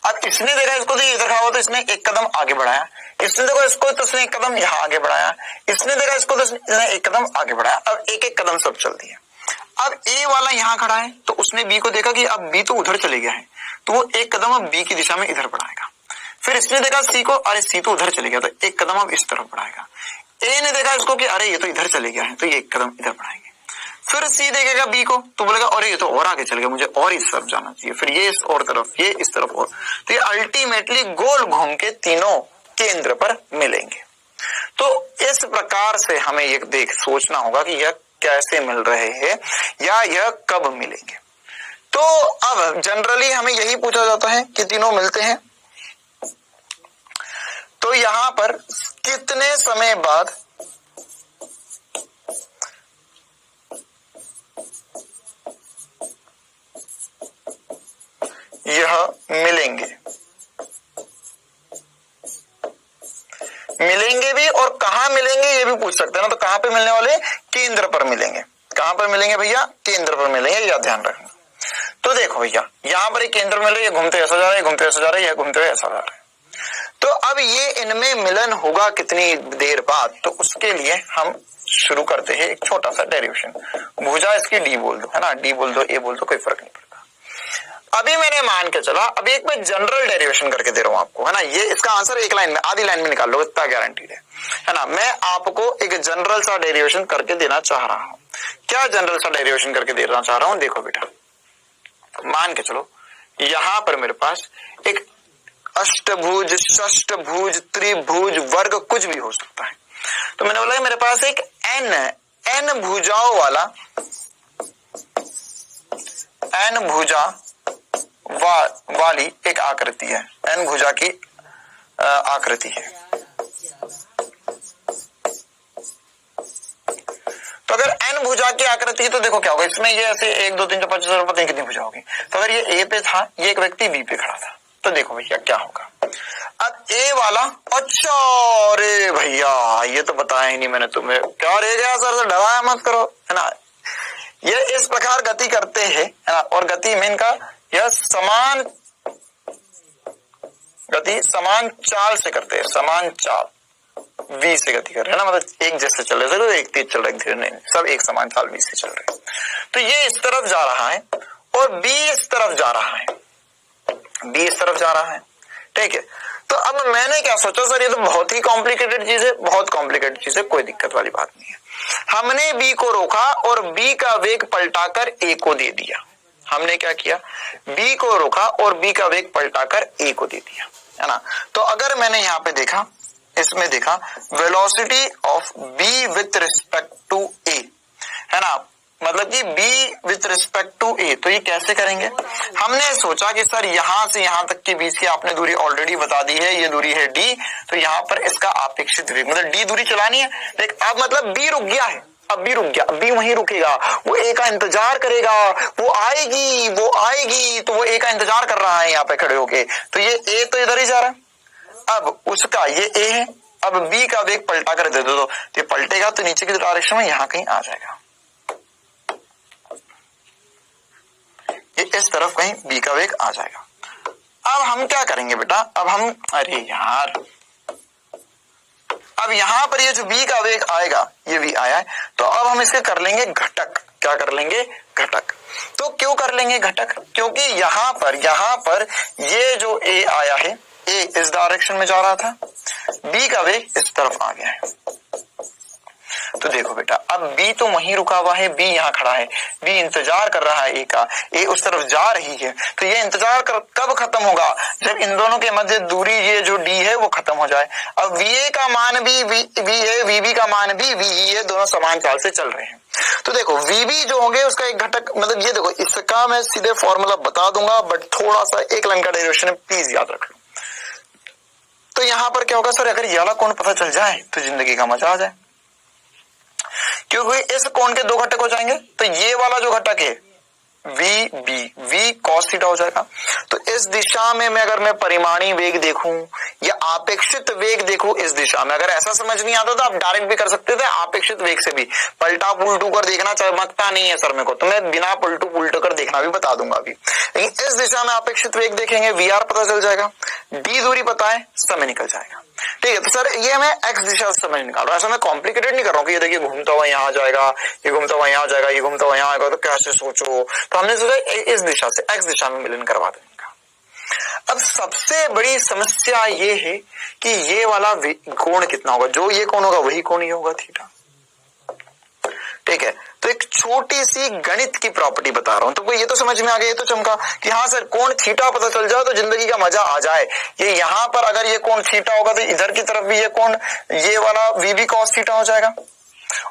अब इसने देखा इसको तो ये इधर खड़ा हुआ, तो इसने एक कदम आगे बढ़ाया। इसने देखा इसको तो इसने एक कदम यहाँ आगे बढ़ाया। इसने देखा इसको तो इसने एक कदम आगे बढ़ाया। अब एक एक कदम सब चल दिए। अब ए वाला यहाँ खड़ा है, तो उसने बी को देखा कि अब बी तो उधर चले गया है, तो वो एक कदम अब बी की दिशा में इधर बढ़ाएगा। फिर इसने देखा सी को, अरे सी तो उधर चले गया, तो एक कदम अब इस तरफ बढ़ाएगा। ए ने देखा इसको कि अरे ये तो इधर चले गया है, तो ये एक कदम इधर बढ़ाएंगे। फिर सी देखेगा बी को, तो बोलेगा अरे ये तो और आगे चल गया, मुझे और इस तरफ जाना चाहिए। फिर ये इस और तरफ, ये इस तरफ और, तो ये अल्टीमेटली गोल घूम के तीनों केंद्र पर मिलेंगे। तो इस प्रकार से हमें ये सोचना होगा कि यह कैसे मिल रहे हैं या यह कब मिलेंगे। तो अब जनरली हमें यही पूछा जाता है कि तीनों मिलते हैं, तो यहां पर कितने समय बाद यह मिलेंगे भी, और कहां मिलेंगे ये भी पूछ सकते हैं ना। तो कहां पे मिलने वाले? केंद्र पर मिलेंगे। कहां पर मिलेंगे भैया? केंद्र पर मिलेंगे, या ध्यान रखना। तो देखो भैया, यहां पर एक केंद्र मिल रहा है, ये घूमते ऐसा जा रहा है, घूमते ऐसा जा रहा है, यह घूमते हुए ऐसा जा रहा है। तो अब ये इनमें मिलन होगा कितनी देर बाद? तो उसके लिए हम शुरू करते हैं एक छोटा सा डेरिवेशन। भुजा इसकी डी बोल दो, है ना, डी बोल दो, ए बोल दो, कोई फर्क नहीं पड़ता। अभी मैंने मान के चला, अभी एक मैं जनरल डेरिवेशन करके दे रहा हूं आपको, है ना। ये इसका आंसर एक लाइन में, आधी लाइन में निकाल लो, इतना गारंटीड है ना। मैं आपको एक जनरल सा डेरिवेशन करके देना चाह रहा हूं। क्या जनरल सा डेरिवेशन करके देना चाह रहा हूं? देखो बेटा, मान के चलो यहां पर मेरे पास एक अष्टभुज, षष्टभुज, त्रिभुज, वर्ग कुछ भी हो सकता है। तो मैंने बोला मेरे पास एक एन भुजाओं वाला, एन भुजा वाली एक आकृति है, एन भुजा की आकृति है। तो अगर एन भुजा की आकृति है तो देखो क्या होगा इसमें, ये ऐसे 1 2 3 4 5 6 पता नहीं कितनी भुजा होगी। तो अगर ये ए पे था, ये एक व्यक्ति बी पे खड़ा था, तो देखो भैया क्या होगा। अब ए वाला, अच्छा अरे भैया ये तो बताया ही नहीं मैंने तुम्हें, क्या रह गया सर, डराया मत करो, है ना। ये इस प्रकार गति करते हैं, है ना, और गति में इनका यह समान चाल से करते हैं, समान चाल v से गति कर रहे हैं ना, मतलब एक जैसे चल रहे हैं, एक तेज चल रहा है, धीरे नहीं, सब एक समान चाल v से चल रहे हैं। तो ये इस तरफ जा रहा है और b इस तरफ जा रहा है, b इस तरफ जा रहा है, ठीक है। तो अब मैंने क्या सोचा, सर ये तो बहुत ही कॉम्प्लिकेटेड चीज है, बहुत कॉम्प्लिकेटेड चीज है, कोई दिक्कत वाली बात नहीं है। हमने b को रोका और b का वेग पलटाकर a को दे दिया। हमने क्या किया, b को रोका और b का वेग पलटाकर a को दे दिया, है ना। तो अगर मैंने यहाँ पे देखा, इसमें देखा velocity of b with respect to a, है ना, मतलब कि b with respect to a। तो ये कैसे करेंगे? हमने सोचा कि सर यहां से यहां तक के बीच की आपने दूरी ऑलरेडी बता दी है, ये दूरी है d, तो यहाँ पर इसका अपेक्षित वेग मतलब d दूरी चलानी है। देख अब मतलब b रुक गया है, अब भी रुक गया, अब भी वहीं रुकेगा, वो ए का इंतजार करेगा, वो आएगी, तो वो ए का इंतजार कर रहा है यहाँ पे खड़े होके। तो ये ए तो इधर ही जा रहा है, अब उसका ये ए है, अब बी का वेग पलटा कर दे दो, तो ये पलटेगा तो नीचे की डायरेक्शन में यहाँ कहीं आ जाएगा, ये इस तरफ कहीं बी का वेग आ जाएगा। अब हम क्या करेंगे बेटा, अब हम, अरे यार, अब यहां पर ये जो b का वेग आएगा, ये v आया है, तो अब हम इसके कर लेंगे घटक। क्या कर लेंगे? घटक। तो क्यों कर लेंगे घटक? क्योंकि यहां पर ये जो a आया है, a इस डायरेक्शन में जा रहा था, बी का वेग इस तरफ आ गया है। तो देखो बेटा, अब बी तो वहीं रुका हुआ है, बी यहाँ खड़ा है, बी इंतजार कर रहा है ए का, ए उस तरफ जा रही है। तो ये इंतजार कब खत्म होगा? जब इन दोनों के मध्य दूरी ये जो डी है वो खत्म हो जाए। अब वी ए का मान भी वी है, वी बी का मान भी वी ही है, दोनों समान चाल से चल रहे हैं। तो देखो वी बी जो होंगे उसका एक घटक, मतलब ये देखो, इसका मैं सीधे फॉर्मूला बता दूंगा, बट थोड़ा सा एक लाइन का डेरिवेशन है, प्लीज याद रख लो। तो यहां पर क्या होगा सर, अगर ये वाला कोण पता चल जाए तो जिंदगी का मजा आ जाए, क्योंकि इस कोण के दो घटक हो जाएंगे। तो ये वाला जो घटक है V B, V cos theta हो जाएगा। तो इस दिशा में अगर मैं परिमाणी वेग देखूं या आपेक्षित वेग देखूं इस दिशा में, अगर ऐसा समझ नहीं आता तो आप डायरेक्ट भी कर सकते थे, आपेक्षित वेग से भी। पलटा पुलटू कर देखना चमकता नहीं है सर मेरे को, तो मैं बिना पलटू पुलटू कर देखना भी बता दूंगा अभी। लेकिन इस दिशा में आपेक्षित वेग देखेंगे, वी आर पता चल जाएगा, डी दूरी पता है, समय निकल जाएगा। ठीक है, तो सर ये मैं एक्स दिशा से समय निकाल रहा हूँ, ऐसा मैं कॉम्प्लिकेटेड नहीं कर रहा हूँ कि ये देखिए घूमता हुआ यहाँ जाएगा, ये घूमता हुआ यहाँ जाएगा, ये घूमता हुआ यहाँ आएगा, तो कैसे सोचो। तो हमने सोचा इस दिशा से एक्स दिशा में मिलन करवा देने का। अब सबसे बड़ी समस्या ये है कि ये वाला कोण कितना होगा, जो ये कोण होगा वही कोण ही होगा थीटा। ठीक है, तो एक छोटी सी गणित की प्रॉपर्टी बता रहा हूं, तो ये तो समझ में आ गया, ये तो चमका कि हाँ सर कोण थीटा पता चल जाए तो जिंदगी का मजा आ जाए। ये यहां पर अगर ये कोण थीटा होगा तो इधर की तरफ भी ये कोण, ये वाला वी बी कॉस थीटा हो जाएगा।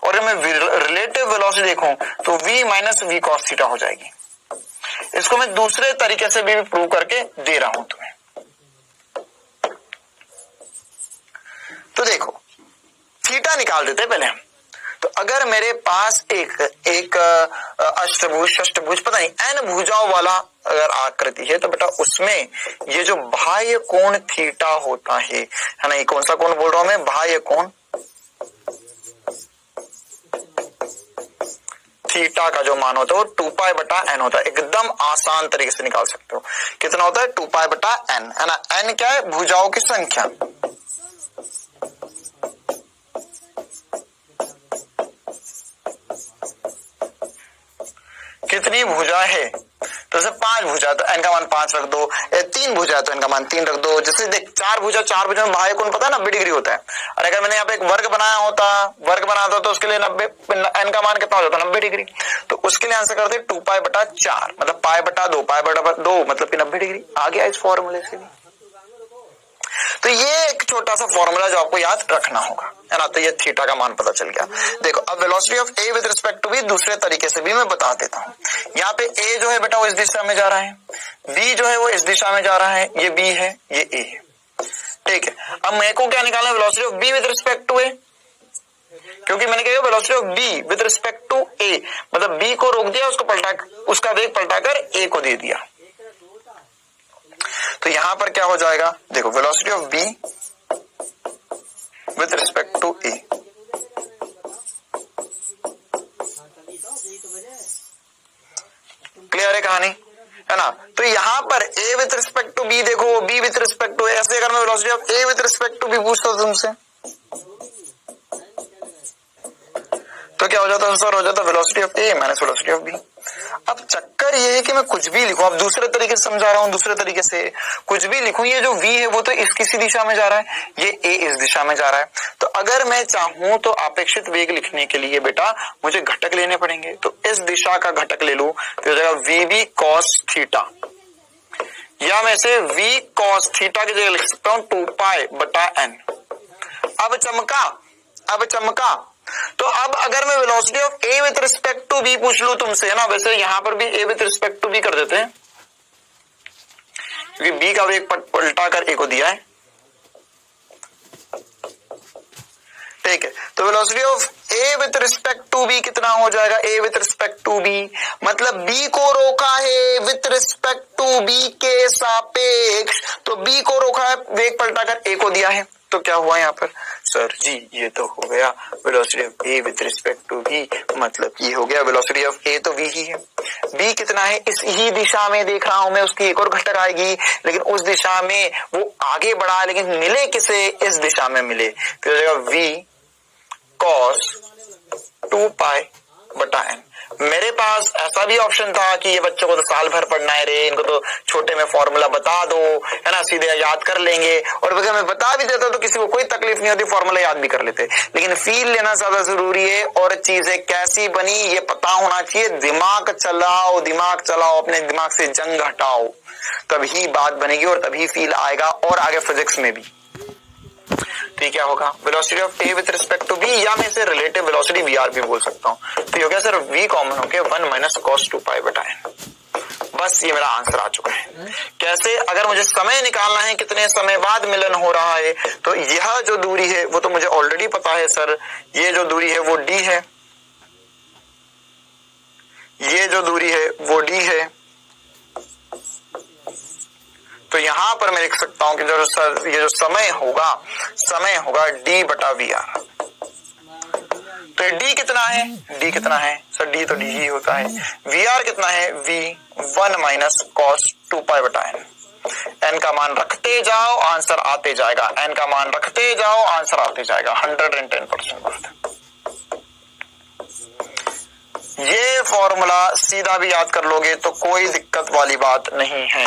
और मैं रिलेटिव वेलोसिटी देखूं तो v minus V cos theta हो जाएगी। इसको मैं दूसरे तरीके से भी प्रूव करके दे रहा हूं तुम्हें। तो देखो थीटा निकाल देते पहले हम। तो अगर मेरे पास एक अष्टभुज, षष्टभुज, पता नहीं n भुजाओं वाला अगर आकृति है, तो बेटा उसमें ये जो बाह्य कोण थीटा होता है ना, ये कौन सा कोण बोल रहा हूं मैं, बाह्य कोण थीटा का जो मान होता है वो 2 पाई बटा n होता है। एकदम आसान तरीके से निकाल सकते हो। कितना होता है? 2 पाई बटा n, है ना। n क्या है? भुजाओं की संख्या। कितनी भुजा है? तो जैसे 5 भुजा तो n का मान 5 रख दो, 3 भुजा तो n का मान 3 रख दो। जैसे देख 4 भुजा में बाह्य कोण पता है 90 डिग्री होता है। और अगर मैंने यहाँ पे एक वर्ग बनाता तो उसके लिए 90 n का मान कितना हो जाता है? 90 डिग्री। तो उसके लिए आंसर करते 2 पाई बटा 4, मतलब पाई बटा 2, पाई बटा 2 मतलब कि 90 डिग्री आ गया इस फॉर्मूले से भी। तो ये एक छोटा सा फॉर्मूला जो आपको याद रखना होगा, है ना। तो ये थीटा का मान पता चल गया। देखो अब velocity of A with respect to B दूसरे तरीके से भी मैं बता देता हूँ। यहाँ पे ए जो है बेटा वो इस दिशा में जा रहा है, बी जो है वो इस दिशा में जा रहा है, ये बी है, ये ए है। ठीक है, अब मेरे को क्या निकालना है? Velocity of B with respect to A, क्योंकि मैंने क्या velocity of B with respect to A, मतलब बी को रोक दिया, उसका वेग पलटाकर ए को दे दिया। तो यहां पर क्या हो जाएगा? देखो velocity of B with respect to A, clear है कहानी, है ना। तो यहां पर A with respect to B देखो, B with respect to A, ऐसे अगर मैं velocity of A with respect to B पूछता हूं तुमसे तो क्या हो जाता है? सर हो जाता velocity of A minus velocity of B. अब चक्कर ये है कि मैं कुछ भी लिखूं, अब दूसरे तरीके से समझा रहा हूं, दूसरे तरीके से कुछ भी लिखूं, ये जो v है वो तो इस किसी दिशा में जा रहा है, ये a इस दिशा में जा रहा है। तो अगर मैं चाहूं तो आपेक्षित वेग लिखने के लिए बेटा मुझे घटक लेने पड़ेंगे। तो इस दिशा का घटक ले लूं तो हो जाएगा वी बी कॉस थीटा, या मैं इसे v cos थीटा की जगह लिख सकता हूं 2 पाई बटा n। अब चमका। तो अब अगर मैं velocity of A with respect to B पूछ लूं तुमसे, है ना, वैसे यहां पर भी A with respect to B कर देते हैं, क्योंकि बी का वेग पलटा कर ए को दिया है। ठीक है, तो velocity of A with respect to B कितना हो जाएगा? A with respect to B मतलब बी को रोका है विथ रिस्पेक्ट टू बी के सापेक्ष, तो बी को रोका है, वेग पलटाकर ए को दिया है। तो क्या हुआ यहाँ पर? सर जी ये तो हो गया velocity of A with respect to B, मतलब ये हो गया वेलोसिटी ऑफ ए तो वी ही है, बी कितना है? इस ही दिशा में देख रहा हूं मैं, उसकी एक और घटक आएगी, लेकिन उस दिशा में वो आगे बढ़ा, लेकिन मिले किसे? इस दिशा में मिले। तो हो जाएगा वी कॉस 2 पाई बटा n। मेरे पास ऐसा भी ऑप्शन था कि ये बच्चों को तो साल भर पढ़ना है रे, इनको तो छोटे में फॉर्मूला बता दो, है ना, सीधे याद कर लेंगे, और अगर मैं बता भी देता तो किसी को कोई तकलीफ नहीं होती, फॉर्मूला याद भी कर लेते। लेकिन फील लेना ज्यादा जरूरी है, और चीजें कैसी बनी ये पता होना चाहिए। दिमाग चलाओ, दिमाग चलाओ, अपने दिमाग से जंग हटाओ, तभी बात बनेगी और तभी फील आएगा। और आगे फिजिक्स में भी तो क्या होगा, velocity of A with respect to B, या मैं इसे रिलेटिव वेलोसिटी वीआर भी बोल सकता हूं। तो ये हो गया सर v कॉमन होके 1 माइनस cos 2π/n। बस ये मेरा आंसर आ चुका है। कैसे, अगर मुझे समय निकालना है कितने समय बाद मिलन हो रहा है, तो यह जो दूरी है वो तो मुझे ऑलरेडी पता है सर, ये जो दूरी है वो d है, ये जो दूरी है वो d है। तो यहां पर मैं लिख सकता हूं कि जो सर ये जो समय होगा d/vr। तो d कितना है, d कितना है सर, d तो d ही होता है। vr कितना है, v 1 minus cos 2π/n। n का मान रखते जाओ आंसर आते जाएगा, n का मान रखते जाओ आंसर आते जाएगा। 110% बात। ये फॉर्मूला सीधा भी याद कर लोगे तो कोई दिक्कत वाली बात नहीं है।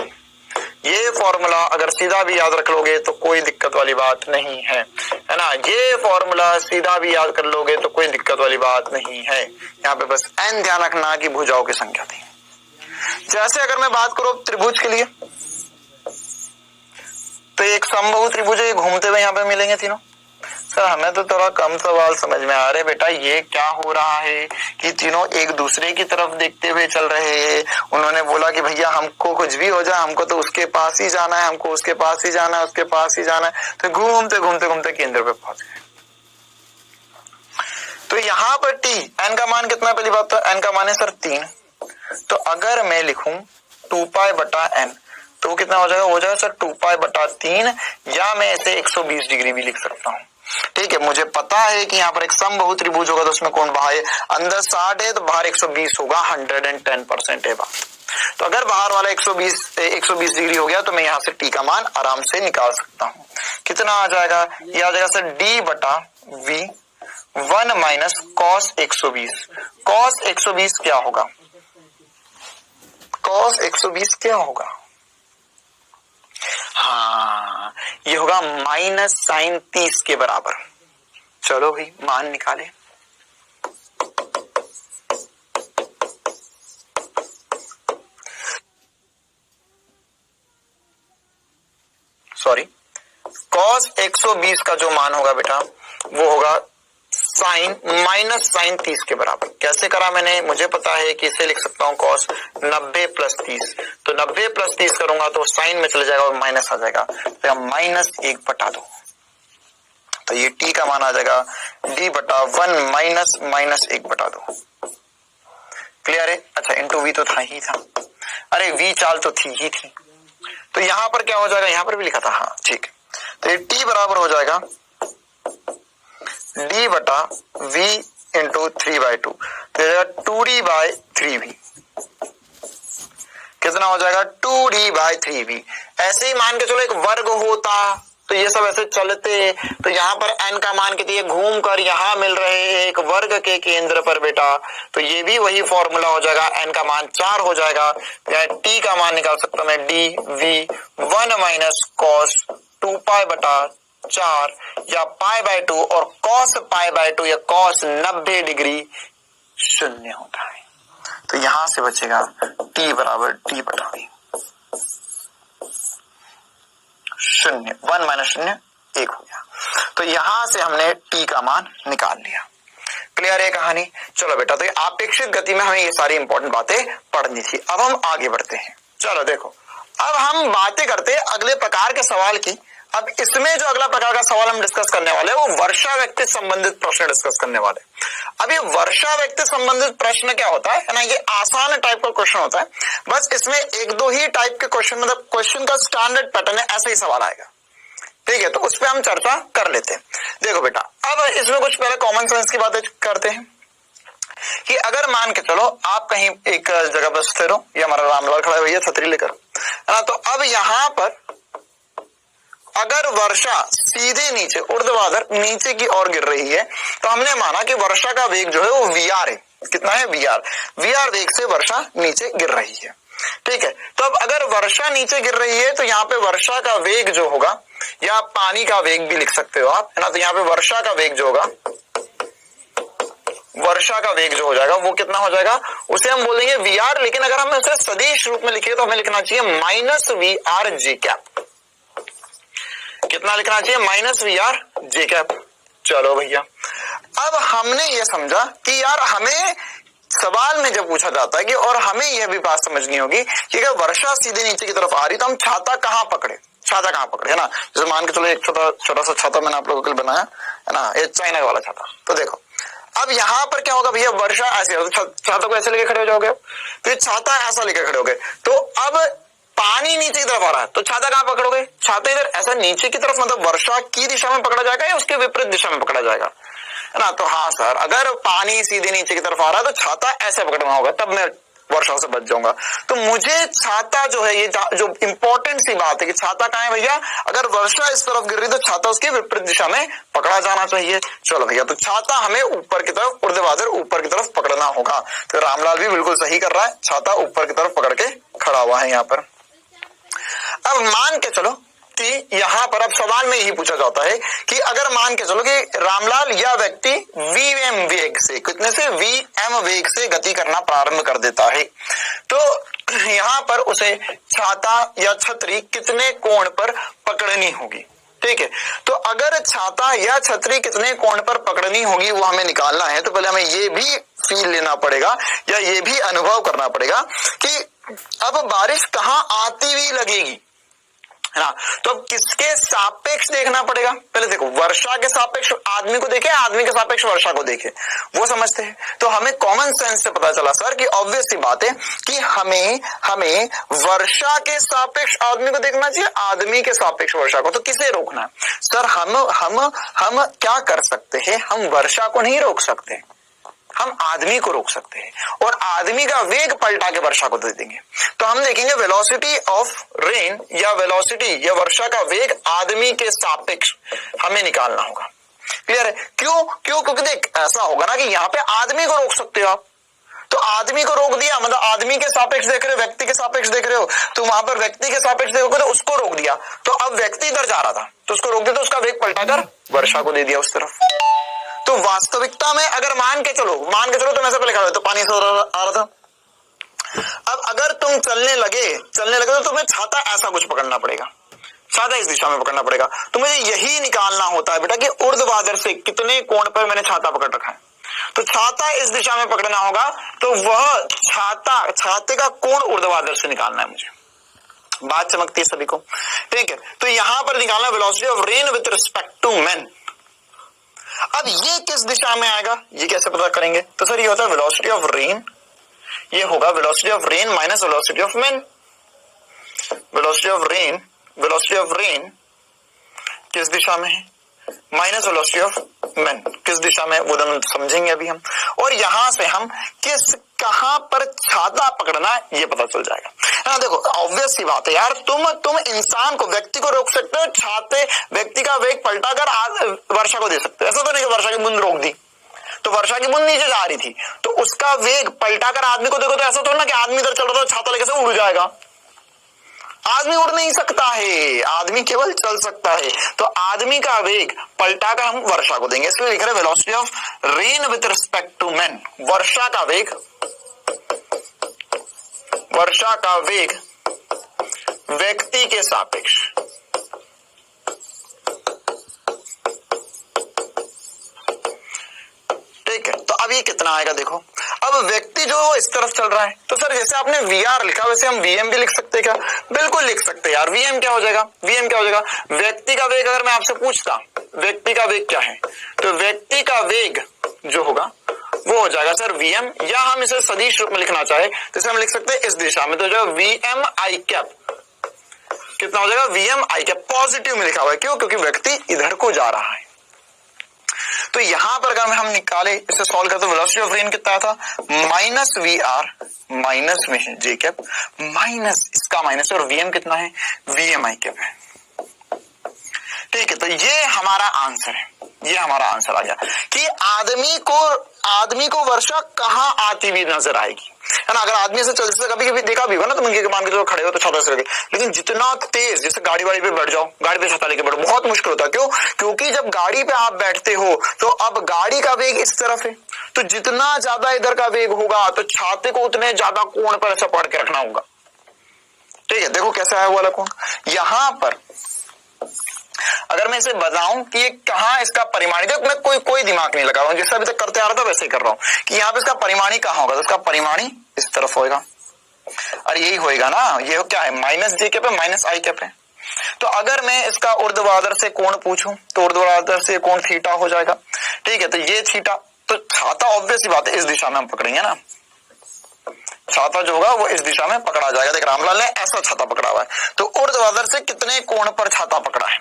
ये फॉर्मूला अगर सीधा भी याद रख लोगे तो कोई दिक्कत वाली बात नहीं है, है ना। ये फॉर्मूला सीधा भी याद कर लोगे तो कोई दिक्कत वाली बात नहीं है। यहाँ पे बस n ध्यान रखना कि भुजाओं की संख्या थी। जैसे अगर मैं बात करूं त्रिभुज के लिए, तो एक समबाहु त्रिभुज घूमते हुए यहाँ पे मिलेंगे तीनों। सर हमें तो थोड़ा कम सवाल समझ में आ रहे बेटा, ये क्या हो रहा है कि तीनों एक दूसरे की तरफ देखते हुए चल रहे हैं। उन्होंने बोला कि भैया हमको कुछ भी हो जाए, हमको तो उसके पास ही जाना है, हमको उसके पास ही जाना है, उसके पास ही जाना है। तो घूमते घूमते घूमते केंद्र पे पहुंच गए। तो यहाँ पर t n का मान कितना, पहली बात तो n का मान है सर 3। तो अगर मैं लिखूं 2π/n तो कितना हो जाएगा, हो जाएगा सर 2π/3, या मैं इसे 120 डिग्री भी लिख सकता हूँ। ठीक है, मुझे पता है कि यहाँ पर एक समबाहु त्रिभुज होगा तो उसमें कोण बाहर है, अंदर 60 है तो बाहर 120 होगा। 110% है बात। तो अगर बाहर वाला 120 डिग्री हो गया तो मैं यहाँ से t का मान आराम से निकाल सकता हूँ। कितना आ जाएगा, ये आ जाएगा sir d/v 1 minus cos 120। cos 120 क्या होगा, cos 120 क्या होगा, हाँ ये होगा माइनस साइन 30 के बराबर। चलो भाई मान निकाले। सॉरी, cos 120 का जो मान होगा बेटा वो होगा साइन माइनस साइन 30 के बराबर। कैसे करा मैंने, मुझे पता है कि इसे लिख सकता हूँ cos 90 + 30। तो 90 + 30 करूंगा तो साइन में चले जाएगा और माइनस आ जाएगा, तो -1/2। तो ये t का मान आ जाएगा d/1 माइनस -1/2। क्लियर है। अच्छा इंटू v तो था ही था, अरे v चाल तो थी ही थी। तो यहाँ पर क्या हो जाएगा, यहाँ पर भी लिखा था, हाँ ठीक। तो ये t बराबर हो जाएगा d/v × 3/2। तो 2d/3v कितना हो जाएगा, 2d/3v। ऐसे ही मान के चलो एक वर्ग होता तो ये सब ऐसे चलते, तो यहाँ पर n का मान कितनी है, घूम कर यहाँ मिल रहे एक वर्ग के केंद्र पर बेटा। तो ये भी वही फॉर्मूला हो जाएगा, n का मान 4 हो जाएगा। t का मान निकाल सकता मैं dv 1 माइनस cos 2π/4 या π/2, और cos π/2 या cos 90 डिग्री 0 होता है। तो यहां से बचेगा t बराबर d/v 0, 1 माइनस 0 1 हो गया। तो यहां से हमने t का मान निकाल लिया। क्लियर है कहानी। चलो बेटा, तो आपेक्षिक गति में हमें ये सारी इंपॉर्टेंट बातें पढ़नी थी। अब हम आगे बढ़ते हैं। चलो देखो, अब हम बातें करते हैं अगले प्रकार के सवाल की। अब इसमें जो अगला प्रकार का सवाल हम डिस्कस करने वाले हैं वो वर्षा व्यक्ति संबंधित प्रश्न डिस्कस करने वाले। अब ये वर्षा व्यक्ति संबंधित प्रश्न क्या होता है ना, ये आसान टाइप का क्वेश्चन होता है। बस इसमें 1-2 ही टाइप के क्वेश्चन, मतलब क्वेश्चन का स्टैंडर्ड पैटर्न है, ऐसा ही सवाल आएगा। ठीक है, तो उस पर हम चर्चा कर लेते हैं। देखो बेटा, अब इसमें कुछ पहले कॉमन सेंस की बातें करते हैं कि अगर मान के चलो आप कहीं एक जगह पर स्थिर हो, ये हमारा रामलाल खड़ा है भैया छतरी लेकर, है ना। तो अब यहाँ पर अगर वर्षा सीधे नीचे ऊर्ध्वाधर नीचे की ओर गिर रही है तो हमने माना कि वर्षा का वेग जो है वो VR है। कितना है वी आर वेग से वर्षा नीचे गिर रही है। ठीक है, तो अब अगर वर्षा नीचे गिर रही है तो यहाँ पे वर्षा का वेग जो होगा, या पानी का वेग भी लिख सकते हो आप, है ना, तो यहाँ पे वर्षा का वेग जो होगा, वर्षा का वेग जो हो जाएगा वो कितना हो जाएगा, उसे हम बोलेंगे वी आर। लेकिन अगर हम उसे सदिश रूप में लिखे तो हमें लिखना चाहिए minus V R J cap. कितना लिखना चाहिए, minus V R J cap. चलो भैया, अब हमने ये समझा कि यार हमें सवाल में जब पूछा जाता है कि, और हमें यह भी बात समझनी होगी कि अगर वर्षा सीधे नीचे की तरफ आ रही तो हम छाता कहाँ पकड़े, छाता कहाँ पकड़े, है ना। जैसे मान के चलो एक छोटा सा छाता मैंने आप लोगों के लिए बनाया है ना, ये चाइना वाला छाता। तो देखो अब यहाँ पर क्या होगा भैया, वर्षा ऐसे हो तो छाता को ऐसे लेके खड़े हो जाओगे, तो छाता ऐसा लेके खड़े हो गए, तो अब पानी नीचे की तरफ आ रहा है तो छाता कहाँ पकड़ोगे, छाता इधर ऐसा नीचे की तरफ, मतलब वर्षा की दिशा में पकड़ा जाएगा या उसके विपरीत दिशा में पकड़ा जाएगा, है ना। तो हाँ सर, अगर पानी सीधे नीचे की तरफ आ रहा है तो छाता ऐसे पकड़ना होगा, तब मैं वर्षा से बच जाऊंगा। तो मुझे छाता जो है, ये जो इंपॉर्टेंट सी बात है कि छाता कहाँ है भैया, अगर वर्षा इस तरफ गिर रही तो छाता उसके विपरीत दिशा में पकड़ा जाना चाहिए। चलो भैया, तो छाता हमें ऊपर की तरफ, ऊर्ध्वाधर ऊपर की तरफ पकड़ना होगा। तो रामलाल भी बिल्कुल सही कर रहा है, छाता ऊपर की तरफ पकड़ के खड़ा हुआ है यहाँ पर। अब मान के चलो कि यहाँ पर अब सवाल में यही पूछा जाता है कि अगर मान के चलो कि रामलाल या व्यक्ति वीएम वेग से, कितने से, वीएम वेग से गति करना प्रारंभ कर देता है, तो यहाँ पर उसे छाता या छतरी कितने कोण पर पकड़नी होगी। ठीक है, तो अगर छाता या छतरी कितने कोण पर पकड़नी होगी वो हमें निकालना है, तो पहले हमें ये भी फील लेना पड़ेगा या ये भी अनुभव करना पड़ेगा कि अब बारिश कहाँ आती हुई लगेगी, है ना। तो अब किसके सापेक्ष देखना पड़ेगा, पहले देखो वर्षा के सापेक्ष आदमी को देखे, आदमी के सापेक्ष वर्षा को देखे, वो समझते हैं। तो हमें कॉमन सेंस से पता चला सर कि ऑब्वियस सी बात है कि हमें वर्षा के सापेक्ष आदमी को देखना चाहिए, आदमी के सापेक्ष वर्षा को। तो किसे रोकना है सर, हम क्या कर सकते हैं, हम वर्षा को नहीं रोक सकते, हम आदमी को रोक सकते हैं, और आदमी का वेग पलटा के वर्षा को दे देंगे। तो हम देखेंगे वेलोसिटी ऑफ रेन या वेलोसिटी या वर्षा का वेग आदमी के सापेक्ष हमें निकालना होगा। क्लियर है, क्यों, क्योंकि देख ऐसा होगा ना कि यहाँ पे आदमी को रोक सकते हो आप, तो आदमी को रोक दिया, मतलब आदमी के सापेक्ष देख रहे हो, व्यक्ति के सापेक्ष देख रहे हो, तो वहां पर व्यक्ति के सापेक्ष देखोगे तो उसको रोक दिया, तो अब व्यक्ति इधर जा रहा था तो उसको रोक दिया, तो उसका वेग पलटाकर वर्षा को दे दिया उस तरफ। तो वास्तविकता में अगर मान के चलो तुम ऐसे पहले खड़े तो पानी से आ रहा था, अब अगर तुम चलने लगे तो तुम्हें छाता ऐसा कुछ पकड़ना पड़ेगा, छाता इस दिशा में पकड़ना पड़ेगा। तो मुझे यही निकालना होता है बेटा कि ऊर्ध्वाधर से कितने कोण पर मैंने छाता पकड़ रखा है, तो छाता इस दिशा में पकड़ना होगा, तो वह छाते का कोण ऊर्ध्वाधर से निकालना है मुझे। बात चमकती है सभी को, ठीक है। तो यहां पर निकालना velocity of rain with respect to man. अब ये किस दिशा में आएगा, ये कैसे पता करेंगे, तो सर ये होता है वेलोसिटी ऑफ रेन, ये होगा velocity of rain minus velocity of man. Velocity of rain किस दिशा में है, माइनस वेलोसिटी ऑफ मैन किस दिशा में, वो दोनों समझेंगे अभी हम। और यहां से हम कहां पर छाता पकड़ना है ये पता चल जाएगा, है ना। देखो ऑब्वियस सी बात है यार, तुम इंसान को, व्यक्ति को रोक सकते हो, छाते व्यक्ति का वेग पलटाकर वर्षा को दे सकते हो। ऐसा तो नहीं कि वर्षा की बूंद रोक दी, तो वर्षा की बूंद नीचे जा रही थी तो उसका वेग पलटाकर आदमी को देखो, तो ऐसा थोड़ा ना कि आदमी इधर चल रहा था छाता लेके से उड़ जाएगा। आदमी उड़ नहीं सकता है, आदमी केवल चल सकता है। तो आदमी का वेग पलटाकर हम वर्षा को देंगे, इसलिए लिख रहे हैं velocity of rain with respect to man. वर्षा का वेग व्यक्ति के सापेक्ष, ठीक है। तो अब ये कितना आएगा देखो, अब व्यक्ति जो इस तरफ चल रहा है, तो सर जैसे आपने वीआर लिखा वैसे हम वीएम भी लिख सकते हैं क्या, बिल्कुल लिख सकते हैं यार। वीएम क्या हो जाएगा, व्यक्ति का वेग, अगर मैं आपसे पूछता व्यक्ति का वेग क्या है, तो व्यक्ति का वेग जो होगा वो हो जाएगा सर वीएम, या हम इसे सदिश रूप में लिखना चाहे तो इसे हम लिख सकते हैं इस दिशा में, तो जो वीएम आई कैप कितना हो जाएगा, वीएम आई कैप पॉजिटिव में लिखा हुआ है, क्यों, क्योंकि व्यक्ति इधर को जा रहा है। तो यहां पर अगर हम निकाले, इसे सॉल्व करते, वेलोसिटी ऑफ रेन कितना था, माइनस वी आर माइनस में जे कैप माइनस इसका माइनस, और वीएम कितना है, वीएम आई कैप है। ठीक है, तो ये हमारा आंसर है, ये हमारा आंसर आ गया कि आदमी को आदमी को वर्षा कहाँ आती हुई नजर आएगी, है ना। अगर आदमी से चलते कभी कभी देखा भी होगा ना, तो मान के चलो खड़े हो तो छाता से लगे, लेकिन जितना तेज, जैसे गाड़ी वाड़ी पे बैठ जाओ, गाड़ी पे छाता लेके बैठो, बहुत मुश्किल होता है। क्यों? क्योंकि जब गाड़ी पे आप बैठते हो तो अब गाड़ी का वेग इस तरफ है, तो जितना ज्यादा इधर का वेग होगा तो छाते को उतने ज्यादा कोण पर ऐसा पकड़ के रखना होगा। ठीक है, देखो कैसा है वो वाला कोण। यहां पर अगर मैं इसे बताऊं कि ये कहां इसका परिमाणी, देखो मैं कोई दिमाग नहीं लगा रहा हूं, जैसा अभी तक करते आ रहा था वैसे ही कर रहा हूं कि यहाँ पे इसका परिमाणी कहां होगा, तो इसका परिमाणी इस तरफ होएगा, और यही होएगा ना, ये क्या है माइनस जे कैप है, माइनस आई कैप है। तो अगर मैं इसका ऊर्ध्वाधर से कोण पूछूं तो ऊर्ध्वाधर से कोण थीटा हो जाएगा। ठीक है, तो ये थीटा, तो छाता ऑब्वियस ही बात है इस दिशा में हम पकड़ेंगे ना, छाता जो होगा वो इस दिशा में पकड़ा जाएगा। देख रामलाल ने ऐसा छाता पकड़ा हुआ है, तो ऊर्ध्वाधर से कितने कोण पर छाता पकड़ा है,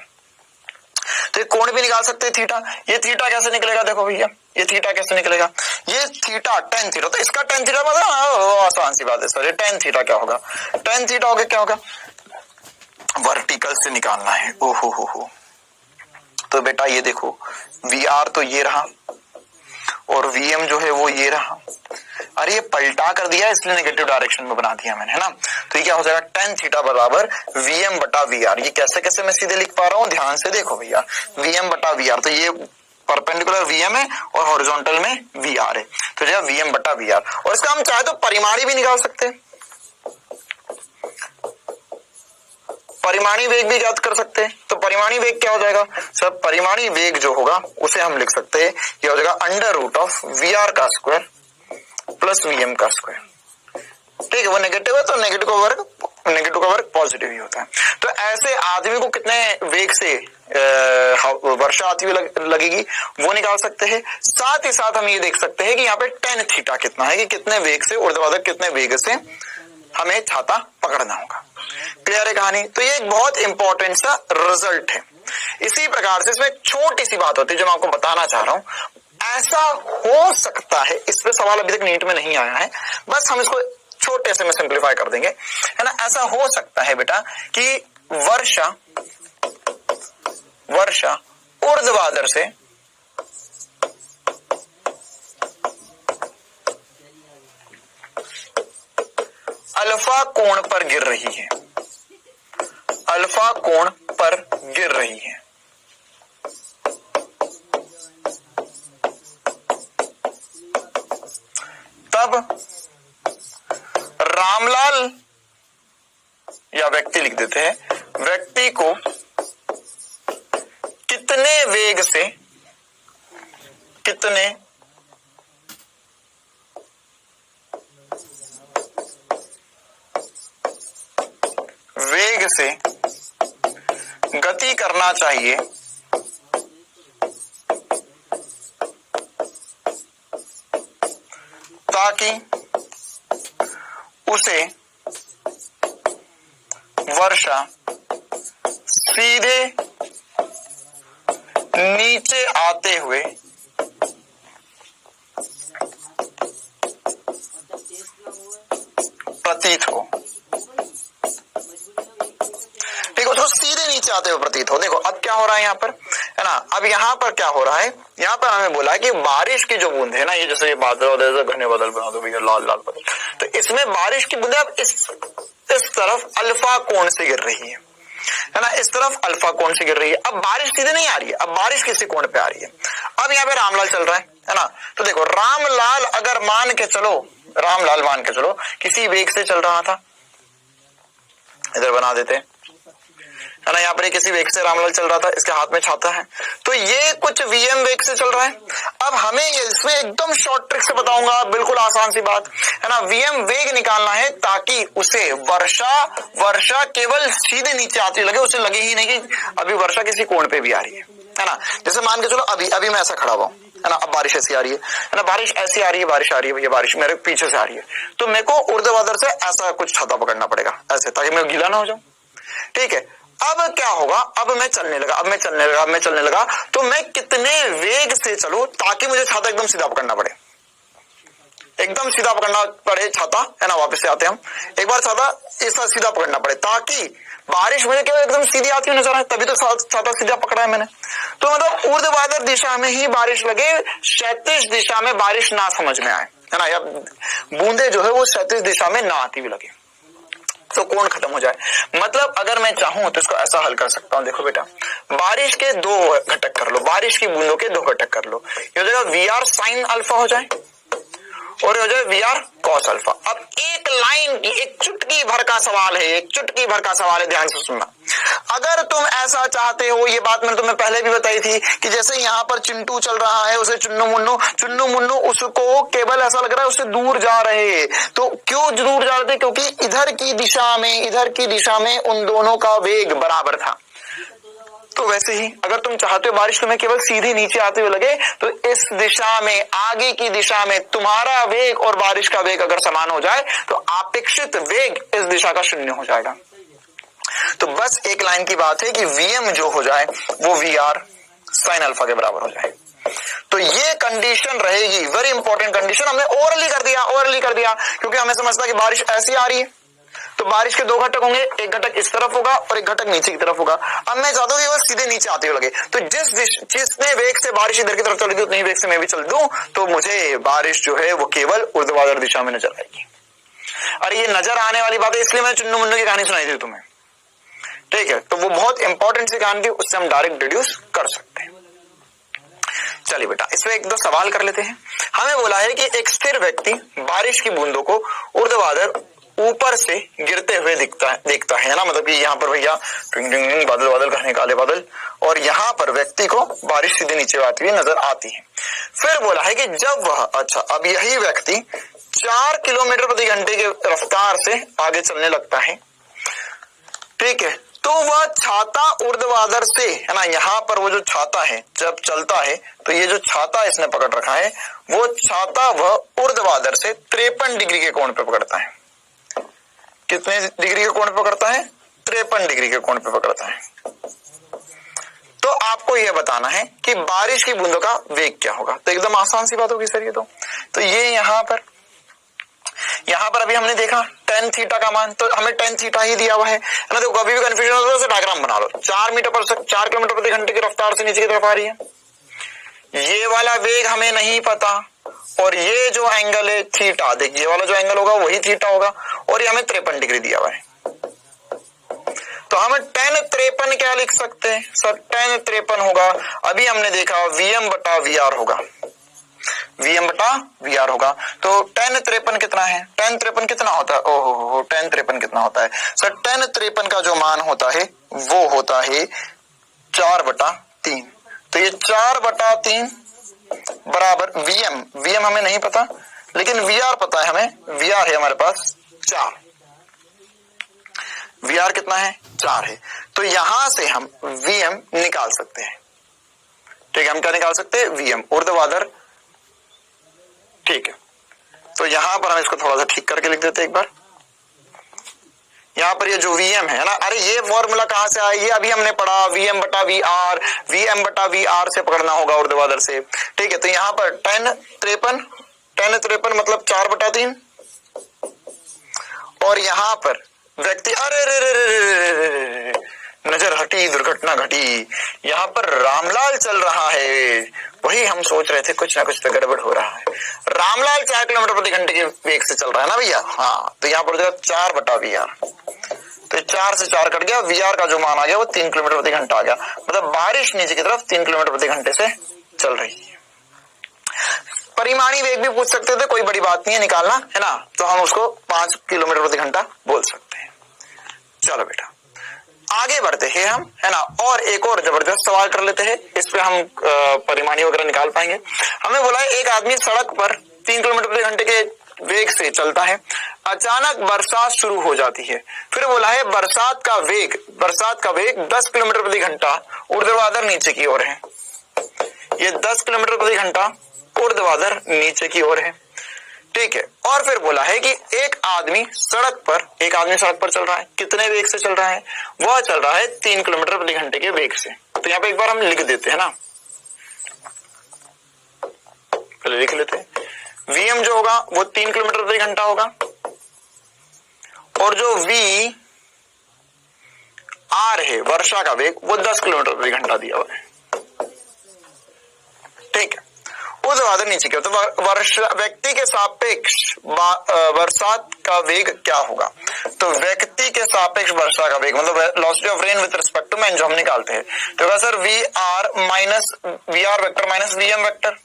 तो ये कोण भी निकाल सकते हैं थीटा। ये थीटा कैसे निकलेगा, देखो भैया ये थीटा कैसे निकलेगा, ये थीटा टेन थीटा, तो इसका टेन थीटा मतलब आसान सी बात है सर, ये टेन थीटा क्या होगा, टेन थीटा होगा क्या होगा, वर्टिकल से निकालना है। ओहो हो, तो बेटा ये देखो वी आर तो ये रहा और वी एम जो है वो ये रहा, अरे ये पलटा कर दिया इसलिए नेगेटिव डायरेक्शन में बना दिया मैंने, है ना। तो ये क्या हो जाएगा, टेन थीटा बराबर वी एम बटा वी आर। ये कैसे कैसे मैं सीधे लिख पा रहा हूँ, ध्यान से देखो भैया, वी एम बटा वी आर, तो ये परपेंडिकुलर वी एम है और हॉरिजॉन्टल में वी आर है, तो जो वी एम बटा वी आर, और इसका हम चाहे तो परिमाणी भी निकाल सकते हैं, परिमाणी वेग भी ज्ञात कर सकते हैं। तो परिमाणी वेग क्या हो जाएगा सर, परिमाणी वेग जो होगा उसे हम लिख सकते हैं, ये हो जाएगा under root of V R का स्क्वायर प्लस वी एम का स्क्वायर। ठीक है, वो नेगेटिव है तो नेगेटिव का वर्ग पॉजिटिव ही होता है। तो ऐसे आदमी को कितने वेग से वर्षा आती हुई लगेगी वो निकाल सकते हैं। साथ ही साथ हम ये देख सकते हैं कि यहाँ पे टेन थीटा कितना है, कि कितने वेग से ऊर्ध्वाधर कितने वेग से हमें छाता पकड़ना होगा। क्लियर है कहानी। तो ये एक बहुत इंपॉर्टेंट सा रिजल्ट है। इसी प्रकार से इसमें एक छोटी सी बात होती है जो मैं आपको बताना चाह रहा हूं, ऐसा हो सकता है, इस पे सवाल अभी तक नीट में नहीं आया है, बस हम इसको छोटे से में सिंप्लीफाई कर देंगे, है ना। ऐसा हो सकता है बेटा कि वर्षा ऊर्ध्वाधर से अल्फा कोण पर गिर रही है, अल्फा कोण पर गिर रही है, तब रामलाल या व्यक्ति लिख देते हैं, व्यक्ति को कितने वेग से गति करना चाहिए ताकि उसे वर्षा सीधे नीचे आते हुए प्रतीत हो। देखो तो सीधे नीचे आते हुए प्रतीत हो। देखो अब क्या हो रहा है यहाँ पर, है ना। अब यहाँ पर क्या हो रहा है, यहाँ पर हमें बोला है कि बारिश की जो बूंद है ना, ये जैसे बादल घने बादल बना दो भैया, लाल लाल बादल, तो इसमें बारिश की बूंदें अब इस तरफ अल्फा कोण से गिर रही है ना, इस तरफ अल्फा कोण से गिर रही है। अब बारिश सीधे नहीं आ रही है, अब बारिश किसी कोण पे आ रही है। अब यहाँ पे रामलाल चल रहा है ना, तो देखो रामलाल अगर मान के चलो किसी वेग से चल रहा था, इधर बना देते हैं, है ना। यहाँ पर किसी वेग से रामलाल चल रहा था, इसके हाथ में छाता है, तो ये कुछ वीएम वेग से चल रहा है। अब हमें इसमें एकदम शॉर्ट ट्रिक से बताऊंगा, बिल्कुल आसान सी बात, है ना। वीएम वेग निकालना है ताकि उसे वर्षा केवल सीधे नीचे आती लगे, उसे लगे ही नहीं कि अभी वर्षा किसी कोण पे भी आ रही है ना। जैसे मान के चलो अभी मैं ऐसा खड़ा हुआ, है ना, अब बारिश ऐसी आ रही है ना, बारिश ऐसी आ रही है, बारिश आ रही है भैया, बारिश मेरे पीछे से आ रही है, तो मेरे को ऊर्ध्वाधर से ऐसा कुछ छाता पकड़ना पड़ेगा ऐसे, ताकि मैं गीला ना हो जाऊं। ठीक है, अब क्या होगा, अब मैं चलने लगा, तो मैं कितने वेग से चलूं ताकि मुझे छाता एकदम सीधा पकड़ना पड़े। एकदम सीधा पकड़ना पड़े छाता, है ना, वापस से आते हम, एक बार छाता इस तरह सीधा पकड़ना पड़े ताकि बारिश मुझे केवल एकदम सीधी आती हुई नजर आए, तभी तो छाता सीधा पकड़ा है मैंने। तो मतलब ऊर्ध्वाधर दिशा में ही बारिश लगे, क्षैतिज दिशा में बारिश ना समझ में आए, है ना, या बूंदे जो है वो क्षैतिज दिशा में ना आती हुई लगे, तो कोण खत्म हो जाए। मतलब अगर मैं चाहूं तो इसको ऐसा हल कर सकता हूं, देखो बेटा, बारिश के दो घटक कर लो, बारिश की बूंदों के दो घटक कर लो, ये हो जाएगा वी आर साइन अल्फा हो जाए और ये हो जाए वी आर कॉस अल्फा। अब एक लाइन की, एक चुटकी भर का सवाल है, एक चुटकी भर का सवाल है, ध्यान से सुनना। अगर तुम ऐसा चाहते हो, ये बात मैंने तुम्हें पहले भी बताई थी कि जैसे यहाँ पर चिंटू चल रहा है, उसे चुन्नू मुन्नू उसको केवल ऐसा लग रहा है उससे दूर जा रहे हैं, तो क्यों दूर जा रहे थे, क्योंकि इधर की दिशा में उन दोनों का वेग बराबर था। तो वैसे ही अगर तुम चाहते हो बारिश तुम्हें केवल सीधी नीचे आते हुए लगे, तो इस दिशा में, आगे की दिशा में तुम्हारा वेग और बारिश का वेग अगर समान हो जाए तो अपेक्षित वेग इस दिशा का शून्य हो जाएगा। तो बस एक लाइन की बात है कि वीएम जो हो जाए वो वी आर साइन अल्फा के बराबर हो जाए। तो ये कंडीशन रहेगी, वेरी इंपॉर्टेंट कंडीशन। हमने ओरली कर दिया क्योंकि हमें समझता है कि बारिश ऐसी आ रही है, तो बारिश के दो घटक होंगे, एक घटक इस तरफ होगा और एक घटक नीचे की तरफ होगा। अब मैं चाहता हूं कि वो सीधे नीचे आते हुए लगे, तो जिसने वेग से बारिश इधर की तरफ चल रही थी उतनी वेग से मैं भी चल दूं तो मुझे बारिश जो है वो केवल ऊर्ध्वाधर दिशा में नजर आएगी। अरे ये नजर आने वाली बात है, इसलिए मैंने चुन्नू मुन्नू की कहानी सुनाई थी तुम्हें, ठीक है, तो वो बहुत इंपॉर्टेंट सी कहानी थी, उससे हम डायरेक्ट डिड्यूस कर सकते हैं। चलिए बेटा, इसमें एक दो सवाल कर लेते हैं। हमें बोला है कि एक स्थिर व्यक्ति बारिश की बूंदों को ऊर्ध्वाधर ऊपर से गिरते हुए देखता है ना, मतलब कि यहाँ पर भैया बादल बादल घने काले बादल, और यहाँ पर व्यक्ति को बारिश सीधे नीचे आती हुई नजर आती है। फिर बोला है कि जब वह, अच्छा, अब यही व्यक्ति 4 किलोमीटर प्रति घंटे की रफ्तार से आगे चलने लगता है, ठीक है, तो वह छाता ऊर्ध्वाधर से, है ना, यहाँ पर वो जो छाता है जब चलता है तो ये जो छाता इसने पकड़ रखा है वो छाता वह ऊर्ध्वाधर से 53 डिग्री के कोण पे पकड़ता है। कितने डिग्री के कोण पे पकड़ता है? 53 डिग्री के कोण पे पकड़ता है। तो आपको यह बताना है कि बारिश की बूंदों का वेग क्या होगा। तो एकदम आसान सी बात होगी सर ये तो ये यहाँ पर अभी हमने देखा tan थीटा का मान, तो हमें tan थीटा ही दिया हुआ है ना। देखो कभी भी कंफ्यूजन हो तो डायग्राम बना लो। 4 किलोमीटर प्रति घंटे की रफ्तार से नीचे की तरफ आ रही है, ये वाला वेग हमें नहीं पता, और ये जो एंगल है थीटा, देखिए ये वाला जो एंगल होगा वही थीटा होगा, और ये हमें 53 डिग्री दिया हुआ है। तो हम tan 53 क्या लिख सकते हैं सर? tan 53 होगा, अभी हमने देखा Vm बटा VR होगा, Vm बटा VR होगा। तो tan 53 कितना है? tan 53 कितना होता है? ओहो, tan 53 कितना होता है सर? tan 53 का जो मान होता है वो होता है 4/3। तो ये 4/3 बराबर Vm हमें नहीं पता, लेकिन VR पता है हमें। VR है हमारे पास 4, VR कितना है? 4 है। तो यहां से हम Vm निकाल सकते हैं, ठीक है। हम क्या निकाल सकते हैं? Vm ऊर्ध्वाधर, ठीक है। तो यहां पर हम इसको थोड़ा सा ठीक करके लिख देते हैं एक बार। यहाँ पर ये जो Vm है ना, अरे ये फॉर्मूला कहां से आया? ये अभी हमने पढ़ा, Vm बटा VR से पकड़ना होगा ऊर्ध्वाधर से, ठीक है। तो यहाँ पर tan 53 मतलब 4/3, और यहाँ पर व्यक्ति, अरे रे नजर हटी, दुर्घटना घटी, यहाँ पर रामलाल चल रहा है। वही हम सोच रहे थे, कुछ ना कुछ तो गड़बड़ हो रहा है। रामलाल 4 किलोमीटर प्रति घंटे के वेग से चल रहा है ना भैया, हाँ। तो यहाँ पर 4/VR, तो 4 से 4 कट गया, VR का जो मान आ गया वो 3 किलोमीटर प्रति घंटा आ गया। मतलब बारिश नीचे की तरफ 3 किलोमीटर प्रति घंटे से चल रही है। परिमाणी वेग भी पूछ सकते थे, कोई बड़ी बात नहीं है निकालना, है ना। तो हम उसको 5 किलोमीटर प्रति घंटा बोल सकते हैं। चलो बेटा आगे बढ़ते हैं हम, है ना, और एक और जबरदस्त सवाल कर लेते हैं। इस पे हम परिमाणी वगैरह निकाल पाएंगे। हमें बोला है एक आदमी सड़क पर 3 किलोमीटर प्रति घंटे के वेग से चलता है, अचानक बरसात शुरू हो जाती है। फिर बोला है बरसात का वेग 10 किलोमीटर प्रति घंटा ऊर्ध्वाधर नीचे की ओर है। ये 10 किलोमीटर प्रति घंटा ऊर्ध्वाधर नीचे की ओर है, ठीक है। और फिर बोला है कि एक आदमी सड़क पर चल रहा है। कितने वेग से चल रहा है? वह चल रहा है 3 किलोमीटर प्रति घंटे के वेग से। तो यहाँ पे एक बार हम लिख देते हैं ना, पहले लिख लेते हैं। vm जो होगा वो 3 किलोमीटर प्रति घंटा होगा, और जो v r है वर्षा का वेग वो 10 किलोमीटर प्रति घंटा दिया हुआ है। ठीक है, उस बाद नीचे क्या, तो वर्षा व्यक्ति के सापेक्ष बरसात का वेग क्या होगा, तो व्यक्ति के सापेक्ष वर्षा का वेग मतलब velocity of rain with respect to man जो हम निकालते हैं, तो sir V R vector minus VM vector.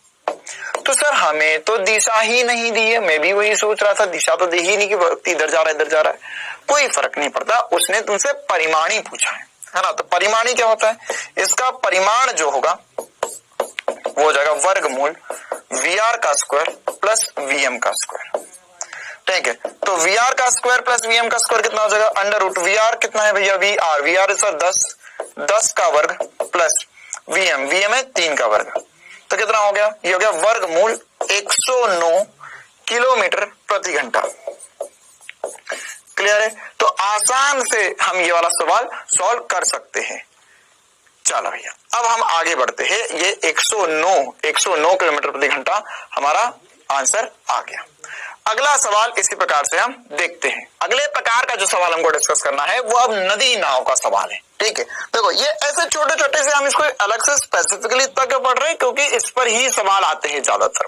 तो सर हमें तो दिशा ही नहीं दी है, मैं भी वही सोच रहा था, दिशा तो दी ही नहीं कि व्यक्ति इधर जा रहा है इधर जा रहा है, कोई फर्क नहीं पड़ता, उसने तुमसे परिमाणी पूछा है ना। तो परिमाणी क्या होता है, इसका परिमाण जो होगा वो हो जाएगा वर्गमूल VR का स्क्वायर प्लस VM का स्क्वायर। ठीक है, तो VR का स्क्वायर प्लस VM का स्क्वायर कितना हो जाएगा, अंडर रूट VR कितना है भैया, VR इज 10 का वर्ग प्लस VM है 3 का वर्ग, तो कितना हो गया, ये हो गया वर्गमूल 109 किलोमीटर प्रति घंटा। क्लियर है, तो आसान से हम ये वाला सवाल सॉल्व कर सकते हैं। चलो भैया अब हम आगे बढ़ते हैं, ये 109 किलोमीटर प्रति घंटा हमारा आंसर आ गया। अगला सवाल इसी प्रकार से हम देखते हैं। अगले प्रकार का जो सवाल हमको डिस्कस करना है वो अब नदी नाव का सवाल है। ठीक है, देखो ये ऐसे छोटे छोटे से हम इसको अलग से स्पेसिफिकली इतना क्यों पढ़ रहे हैं, क्योंकि इस पर ही सवाल आते हैं ज्यादातर।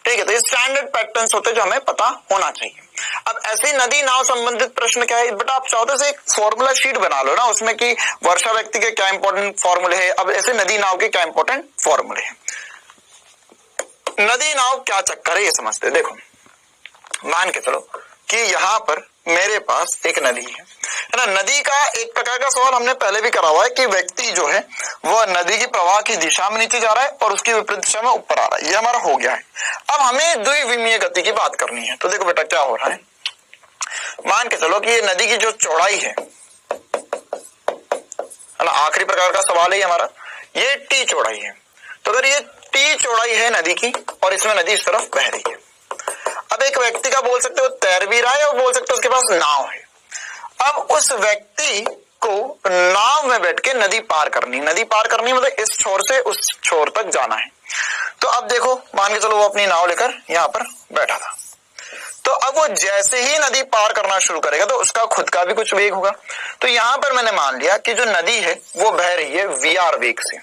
ठीक है, तो ये स्टैंडर्ड पैटर्न्स होते हैं जो हमें पता होना चाहिए। अब ऐसी नदी नाव संबंधित प्रश्न क्या है, बेटा आप चाहते से एक फॉर्मूला शीट बना लो ना, उसमें कि वर्षा व्यक्ति के क्या इंपॉर्टेंट फॉर्मूले है, अब ऐसे नदी नाव के क्या इंपॉर्टेंट फॉर्मूले हैं। नदी नाव क्या चक्कर है ये समझते। देखो मान के चलो कि यहाँ पर मेरे पास एक नदी है ना, नदी का एक प्रकार का सवाल हमने पहले भी करा हुआ है कि व्यक्ति जो है वह नदी की प्रवाह की दिशा में नीचे जा रहा है और उसकी विपरीत दिशा में ऊपर आ रहा है, ये हमारा हो गया है। अब हमें द्विविमीय गति की बात करनी है, तो देखो बेटा क्या हो रहा है, मान के चलो कि ये नदी की जो चौड़ाई है ना, आखिरी प्रकार का सवाल है हमारा, ये टी चौड़ाई है। तो अगर ये टी चौड़ाई है नदी की और इसमें नदी इस तरफ बह रही है, अब एक व्यक्ति का बोल सकते हो तैर भी रहा है और बोल सकते हो उसके पास नाव है। अब उस व्यक्ति को नाव में बैठ के नदी पार करनी मतलब इस छोर से उस छोर तक जाना है। तो अब देखो मान के चलो वो अपनी नाव लेकर यहाँ पर बैठा था, तो अब वो जैसे ही नदी पार करना शुरू करेगा तो उसका खुद का भी कुछ वेग होगा। तो यहाँ पर मैंने मान लिया कि जो नदी है वो बह रही है VR वेग से।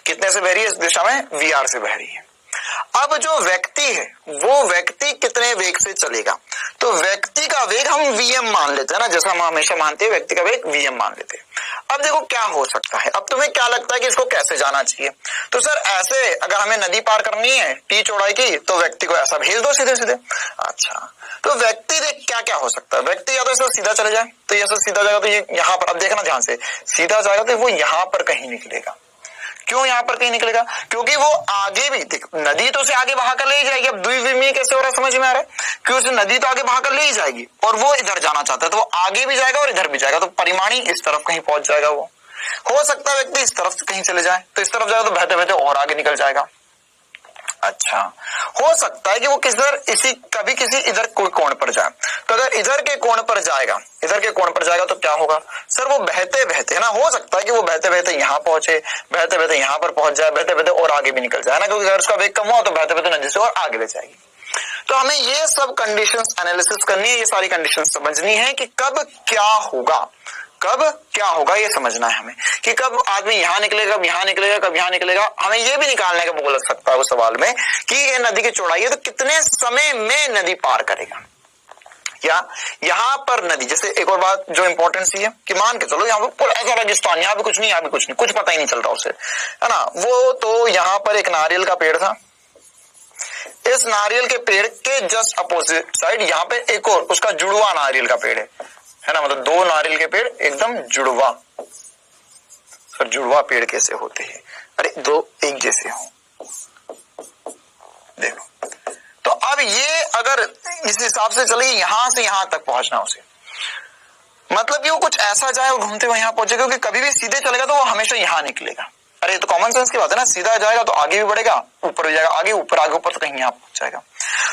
कितने से बह रही है, इस दिशा में VR से बह रही है। अब जो व्यक्ति है वो व्यक्ति कितने वेग से चलेगा, तो व्यक्ति का वेग हम VM मान लेते हैं ना, जैसा हम हमेशा मानते हैं व्यक्ति का वेग VM मान लेते हैं। अब देखो क्या हो सकता है, अब तुम्हें क्या लगता है कि इसको कैसे जाना चाहिए, तो सर ऐसे अगर हमें नदी पार करनी है टी चौड़ाई की तो व्यक्ति को ऐसा भेज दो सीधे सीधे। अच्छा, तो व्यक्ति देख क्या क्या हो सकता है, व्यक्ति या तो ऐसा सीधा चले जाए, तो ये सीधा जाएगा तो ये यहाँ पर, अब देखना ध्यान से, सीधा जाएगा तो वो यहाँ पर कहीं निकलेगा। क्यों यहाँ पर कहीं निकलेगा, क्योंकि वो आगे भी देख नदी तो उसे आगे बहा कर ले जाएगी। अब द्विविमीय कैसे हो रहा है समझ में आ रहा है, कि उसे नदी तो आगे बहा कर ले ही जाएगी और वो इधर जाना चाहता है तो वो आगे भी जाएगा और इधर भी जाएगा, तो परिमाणी इस तरफ कहीं पहुंच जाएगा। वो हो सकता है व्यक्ति इस तरफ से कहीं चले जाए, तो इस तरफ जाएगा तो बहते बहते और आगे निकल जाएगा। अच्छा, हो सकता है कि वो कभी किसी इधर कोई कोण पर जाए, तो अगर इधर के कोण पर जाएगा तो क्या होगा सर, वो बहते बहते है ना, हो सकता है कि वो बहते बहते यहाँ पहुंचे, बहते बहते यहाँ पर पहुंच जाए, बहते बहते और आगे भी निकल जाए ना, क्योंकि अगर उसका वेग कम हुआ तो बहते बहते नदी से और आगे ले जाएगी। तो हमें ये सब कंडीशंस एनालिसिस करनी है, ये सारी कंडीशंस समझनी है कि कब क्या होगा ये समझना है हमें, कि कब आदमी यहाँ निकलेगा, कब यहाँ निकलेगा, कब यहाँ निकलेगा। हमें ये भी निकालने का बोल सकता है वो सवाल में कि ये नदी की चौड़ाई है तो कितने समय में नदी पार करेगा। या यहाँ पर नदी, जैसे एक और बात जो इंपॉर्टेंट सी है कि मान के चलो यहाँ पर ऐसा राजस्थान, यहाँ पे कुछ नहीं, यहाँ पे कुछ नहीं, कुछ पता ही नहीं चल रहा उसे, है ना। वो तो यहाँ पर एक नारियल का पेड़ था, इस नारियल के पेड़ के जस्ट अपोजिट साइड यहाँ पे एक और उसका जुड़वा नारियल का पेड़ है ना, मतलब दो नारियल के पेड़ एकदम जुड़वा। सर जुड़वा पेड़ कैसे होते हैं, अरे दो एक जैसे हो, देखो। तो अब ये अगर इस हिसाब से चले यहां से यहां तक पहुंचना उसे, मतलब कि वो कुछ ऐसा जाए और घूमते हुए यहां पहुंचे, क्योंकि कभी भी सीधे चलेगा तो वो हमेशा यहां निकलेगा। अरे ये तो कॉमन सेंस की बात है ना, सीधा जाएगा तो आगे भी बढ़ेगा, ऊपर भी जाएगा, आगे ऊपर आगे ऊपर तो कहीं यहां पहुंच जाएगा।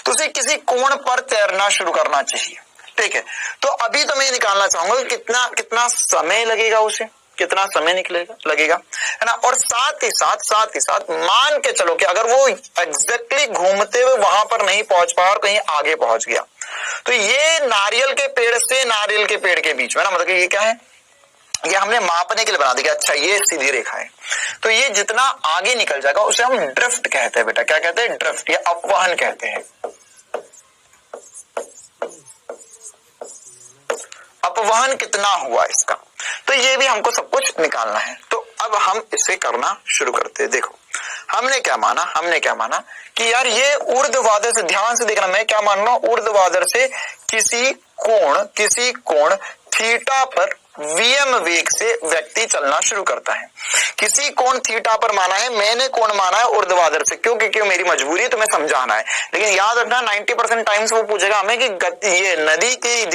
तो उसे किसी कोण पर तैरना शुरू करना चाहिए। ठीक है, तो अभी तो मैं निकालना चाहूंगा कि कितना समय लगेगा उसे, कितना समय निकलेगा लगेगा, है ना। और साथ ही साथ मान के चलो कि अगर वो एग्जैक्टली घूमते हुए वहां पर नहीं पहुंच पाया और कहीं आगे पहुंच गया, तो ये नारियल के पेड़ से नारियल के पेड़ के बीच में ना, मतलब कि ये क्या है, ये हमने मापने के लिए बना दिया। अच्छा ये सीधी रेखा है, तो ये जितना आगे निकल जाएगा उसे हम ड्रिफ्ट कहते हैं बेटा। क्या कहते हैं? ड्रिफ्ट या अपवहन कहते हैं। अपवहन कितना हुआ इसका, तो ये भी हमको सब कुछ निकालना है। तो अब हम इसे करना शुरू करते हैं। देखो हमने क्या माना कि यार ये ऊर्ध्वाधर से, ध्यान से देखना, मैं क्या मान रहा हूं, ऊर्ध्वाधर से किसी कोण थीटा पर वीएम वेग से व्यक्ति चलना शुरू करता है। किसी कोण थीटा पर माना है, मैंने कोण माना है ऊर्ध्वाधर से, क्योंकि मेरी मजबूरी है तुम्हें समझाना है। लेकिन याद रखना 90% टाइम्स वो पूछेगा हमें कि ये नदी की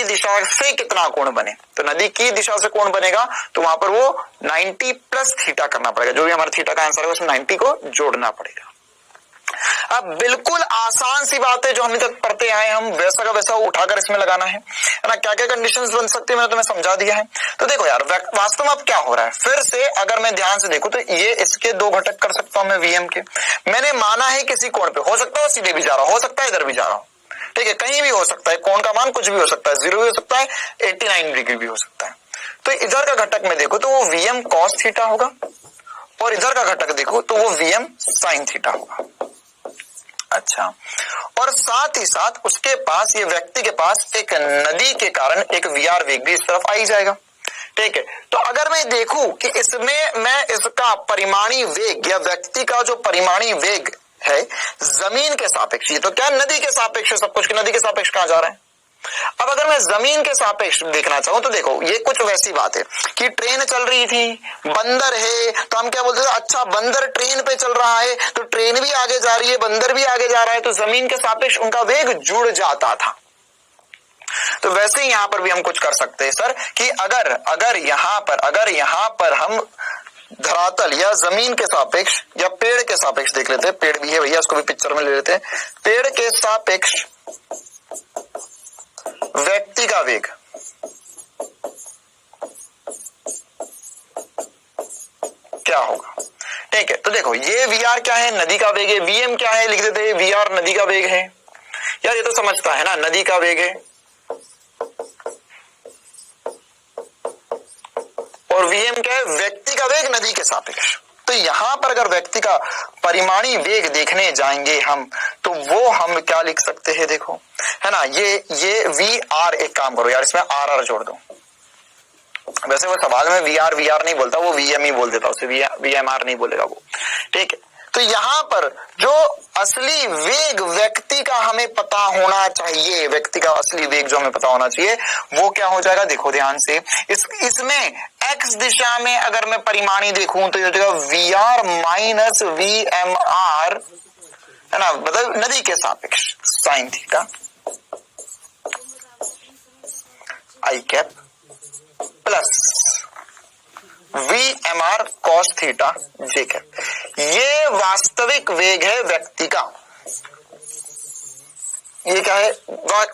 दिशा से कितना कोण बने। तो नदी की दिशा से कोण बनेगा तो वहां पर वो 90 प्लस थीटा करना पड़ेगा। जो भी हमारा थीटा का आंसर है उसमें 90 को जोड़ना पड़ेगा। अब बिल्कुल आसान सी बात है, जो हम तक पढ़ते आए, हम वैसा का वैसा उठाकर इसमें लगाना है ना। क्या क्या कंडीशंस बन सकती है मैंने तुम्हें समझा दिया है। तो देखो यार वास्तव में अब क्या हो रहा है, फिर से अगर मैं ध्यान से देखूं तो ये इसके दो घटक कर सकता हूं मैं वीएम के। मैंने माना है किसी कोण पे, हो सकता है सीधे भी जा रहा हो सकता है इधर भी जा रहा हो, ठीक है, कहीं भी हो सकता है, कोण का मान कुछ भी हो सकता है, 0 भी हो सकता है, 89 डिग्री भी हो सकता है। तो इधर का घटक में देखो तो वो वीएम कॉस थीटा होगा, और इधर का घटक देखो तो वो वीएम साइन थीटा होगा। अच्छा, और साथ ही साथ उसके पास, ये व्यक्ति के पास एक नदी के कारण एक वीआर वेग भी इस तरफ आ ही जाएगा, ठीक है। तो अगर मैं देखूं कि इसमें मैं इसका परिमाणी वेग या व्यक्ति का जो परिमाणी वेग है जमीन के सापेक्ष, ये तो क्या नदी के सापेक्ष सब कुछ, नदी के सापेक्ष कहां जा रहा है। अब अगर मैं जमीन के सापेक्ष देखना चाहूं तो देखो ये कुछ वैसी बात है कि ट्रेन चल रही थी, बंदर है, तो हम क्या बोलते थे, अच्छा बंदर ट्रेन पे चल रहा है तो ट्रेन भी आगे जा रही है, बंदर भी आगे जा रहा है, तो जमीन के सापेक्ष उनका वेग जुड़ जाता था। तो वैसे ही यहां पर भी हम कुछ कर सकते हैं सर कि अगर यहां पर हम धरातल या जमीन के सापेक्ष या पेड़ के सापेक्ष देख लेते हैं, पेड़ भी है भैया, उसको भी पिक्चर में ले लेते हैं। पेड़ के सापेक्ष व्यक्ति का वेग, क्या होगा, ठीक है। तो देखो ये वीआर क्या है, नदी का वेग है, वीएम क्या है, लिख देते हैं वीआर नदी का वेग है। यार ये तो समझता है ना, नदी का वेग है, और वीएम क्या है, व्यक्ति का वेग नदी के सापेक्ष। तो यहां पर अगर व्यक्ति का परिमाणी वेग देखने जाएंगे हम, तो वो हम क्या लिख सकते हैं, देखो है ना, ये वी आर, एक काम करो यार इसमें आर आर जोड़ दो। वैसे वो सवाल में वी आर नहीं बोलता, वो वीएम ही बोल देता, उसे वीएम आर नहीं बोलेगा वो, ठीक है। तो यहां पर जो असली वेग व्यक्ति का हमें पता होना चाहिए, व्यक्ति का असली वेग जो हमें पता होना चाहिए वो क्या हो जाएगा, देखो ध्यान से, इसमें एक्स दिशा में अगर मैं परिमाणी देखूं तो ये हो जाएगा V R minus V M R, है ना, मतलब नदी के सापेक्ष sine theta I cap plus V M R cos theta J cap. ये वास्तविक वेग है व्यक्ति का, ये क्या है,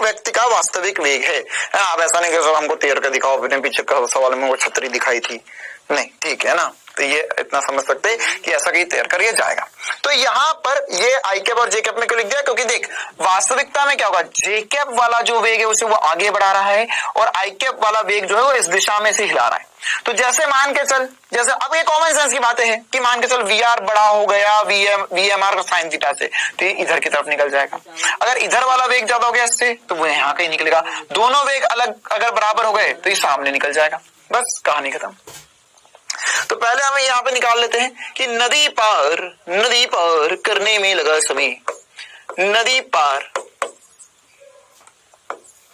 व्यक्ति का वास्तविक वेग है। आप ऐसा नहीं कह सकते हमको तैर कर दिखाओ, अपने पीछे का सवाल में वो छतरी दिखाई थी, नहीं, ठीक है ना। तो ये इतना समझ सकते हैं कि ऐसा कहीं तैर कर ये जाएगा। तो यहां पर ये आई कैप और जे कैप में क्यों लिख दिया, क्योंकि देख वास्तविकता में क्या होगा, जे कैप वाला जो वेग है उसे वो आगे बढ़ा रहा है, और आई कैप वाला वेग जो है वो इस दिशा में से हिला रहा है। तो जैसे मान के चल, जैसे अब ये कॉमन सेंस की बातें हैं कि मान के चल वी आर बड़ा हो गया वी एम आर को साइन थीटा से, तो ये इधर की तरफ निकल जाएगा। अगर इधर वाला वेग ज्यादा हो गया इससे तो वो यहाँ कहीं निकलेगा। दोनों वेग अलग अगर बराबर हो गए तो ये सामने निकल जाएगा, बस कहानी खत्म। तो पहले हमें यहाँ पे निकाल लेते हैं कि नदी पार करने में लगा समय, नदी पार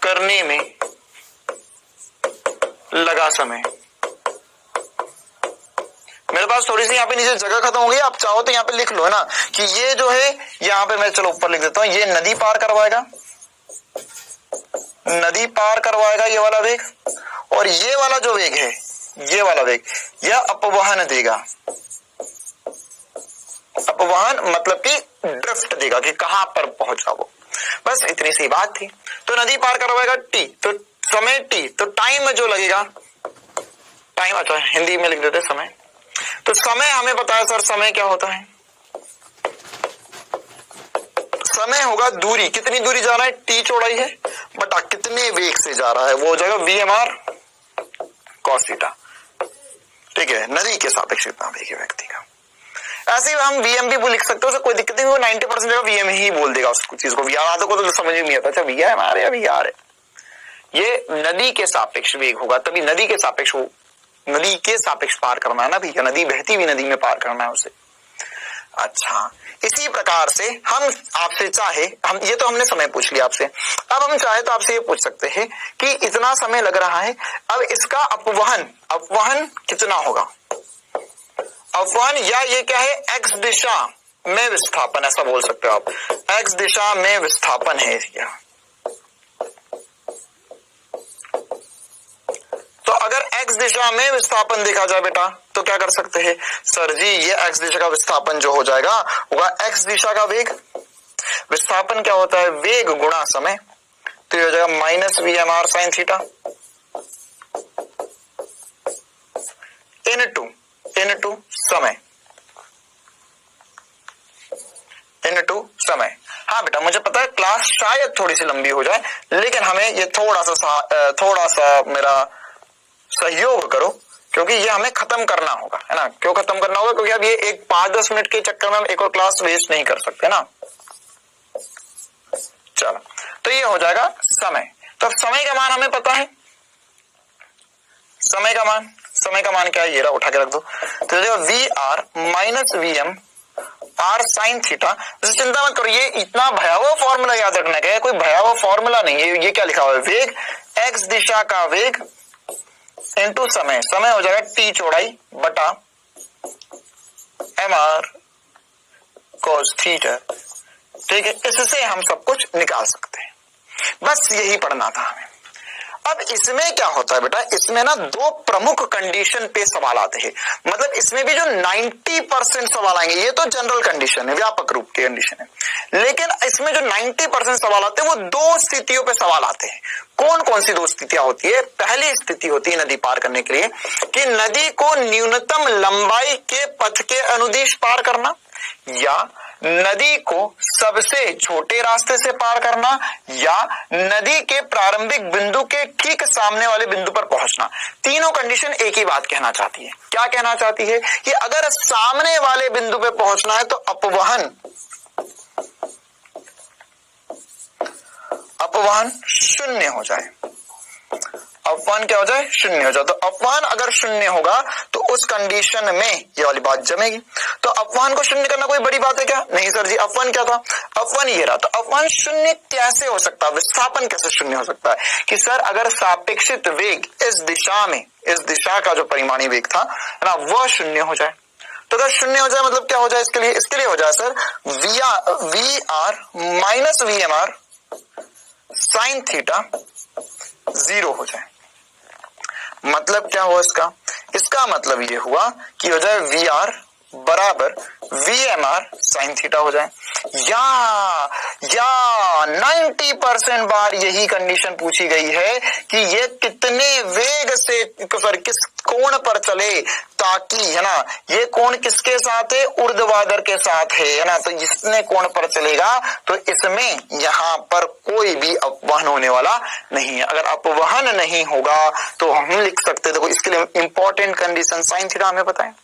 करने में लगा समय। मेरे पास थोड़ी सी यहाँ पे नीचे जगह खत्म हो गई, आप चाहो तो यहाँ पे लिख लो, है ना, कि ये जो है यहाँ पे मैं चलो ऊपर लिख देता हूं, ये नदी पार करवाएगा, ये वाला वेग, और ये वाला जो वेग है, ये वाला वेग यह अपवहन देगा। अपवहन मतलब कि ड्रिफ्ट देगा कि कहां पर पहुंचा वो, बस इतनी सी बात थी। तो नदी पार करवाएगा टी, तो समय टी, तो टाइम जो लगेगा टाइम, अच्छा हिंदी में लिख देते समय। तो समय हमें पता है सर, समय क्या होता है? समय होगा दूरी, कितनी दूरी जा रहा है, टी चौड़ाई है बटा कितने वेग से जा रहा है, वो हो जाएगा VMR cos थीटा। ठीक है, नदी के सापेक्ष कितना वेग है व्यक्ति का। ऐसे ही हम VM भी लिख सकते हो, कोई दिक्कत नहीं, वो 90% जगह VM ही बोल देगा उस चीज को। VR आधो को तो समझ में नहीं आता, अच्छा VMR या VR है, ये नदी के सापेक्ष वेग होगा, तभी नदी के सापेक्ष हो, नदी के सापेक्ष पार करना है ना भैया, नदी बहती हुई नदी में पार करना है उसे। अच्छा, इसी प्रकार से हम आपसे चाहे, हम ये तो हमने समय पूछ लिया आपसे, अब हम चाहे तो आपसे ये पूछ सकते हैं कि इतना समय लग रहा है, अब इसका अपवहन कितना होगा? अपवहन, या ये क्या है, x दिशा में विस्थापन, ऐसा बोल सकते हो आप, x दिशा में विस्थापन है क्या। तो अगर x दिशा में विस्थापन देखा जाए बेटा तो क्या कर सकते हैं सर जी, ये x दिशा का विस्थापन जो हो जाएगा होगा x दिशा का वेग, विस्थापन क्या होता है, वेग गुणा समय, तो ये हो जाएगा minus VMR sine theta into समय, इनटू समय। हाँ बेटा, मुझे पता है क्लास शायद थोड़ी सी लंबी हो जाए, लेकिन हमें ये थोड़ा सा मेरा सहयोग करो, क्योंकि ये हमें खत्म करना होगा, है ना। क्यों खत्म करना होगा? क्योंकि अब ये एक 5-10 मिनट के चक्कर में हम एक और क्लास वेस्ट नहीं कर सकते ना। चलो, तो ये हो जाएगा समय। तो समय का मान हमें पता है, समय का मान क्या है, ये रहा, उठा के रख दो। तो VR minus VM R sine theta. चिंता मत करो, ये इतना भयावह फॉर्मूला याद रखना है, कोई भयावह फॉर्मूला नहीं है। ये क्या लिखा हुआ है, वेग, x दिशा का वेग इनटू समय हो जाएगा t चौड़ाई बटा MR cos थीटा। ठीक है, इससे हम सब कुछ निकाल सकते हैं, बस यही पढ़ना था हमें। अब इसमें क्या होता है बेटा, इसमें ना दो प्रमुख कंडीशन पे सवाल आते हैं, मतलब इसमें भी जो 90% सवाल आएंगे, ये तो जनरल कंडीशन है, व्यापक रूप की कंडीशन है, लेकिन इसमें जो 90% सवाल आते हैं वो दो स्थितियों पे सवाल आते हैं। कौन कौन सी दो स्थितियां होती है? पहली स्थिति होती है नदी पार करने के लिए कि नदी को न्यूनतम लंबाई के पथ के अनुदिश पार करना, या नदी को सबसे छोटे रास्ते से पार करना, या नदी के प्रारंभिक बिंदु के ठीक सामने वाले बिंदु पर पहुंचना। तीनों कंडीशन एक ही बात कहना चाहती है। क्या कहना चाहती है कि अगर सामने वाले बिंदु पे पहुंचना है तो अपवहन शून्य हो जाए, अपवहन क्या हो जाए, शून्य हो जाए। तो अपवहन अगर शून्य होगा तो उस कंडीशन में ये वाली बात जमेगी। तो अपवहन को शून्य करना कोई बड़ी बात है क्या? नहीं सर जी, अपवहन क्या था, अपवहन ये रहा। तो अपवहन शून्य कैसे हो सकता है, विस्थापन कैसे शून्य हो सकता है कि सर अगर सापेक्षित वेग इस दिशा का जो परिमाणी वेग था है ना, वह शून्य हो जाए। तो अगर शून्य हो जाए मतलब क्या हो जाए, इसके लिए हो जाए sir VR minus VMR sine theta 0 हो जाए। मतलब क्या हुआ इसका मतलब ये हुआ कि हो जाए VR बराबर VMR साइन थीटा हो जाए, या 90% बार यही कंडीशन पूछी गई है कि ये कितने वेग से किस कोण पर चले, ताकि है ना, ये कोण किसके साथ है, ऊर्ध्वाधर के साथ है ना। तो जितने कोण पर चलेगा तो इसमें यहाँ पर कोई भी अपवहन होने वाला नहीं है। अगर अपवहन नहीं होगा तो हम लिख सकते, देखो इसके लिए इंपॉर्टेंट कंडीशन साइन थीटा हमें पता है।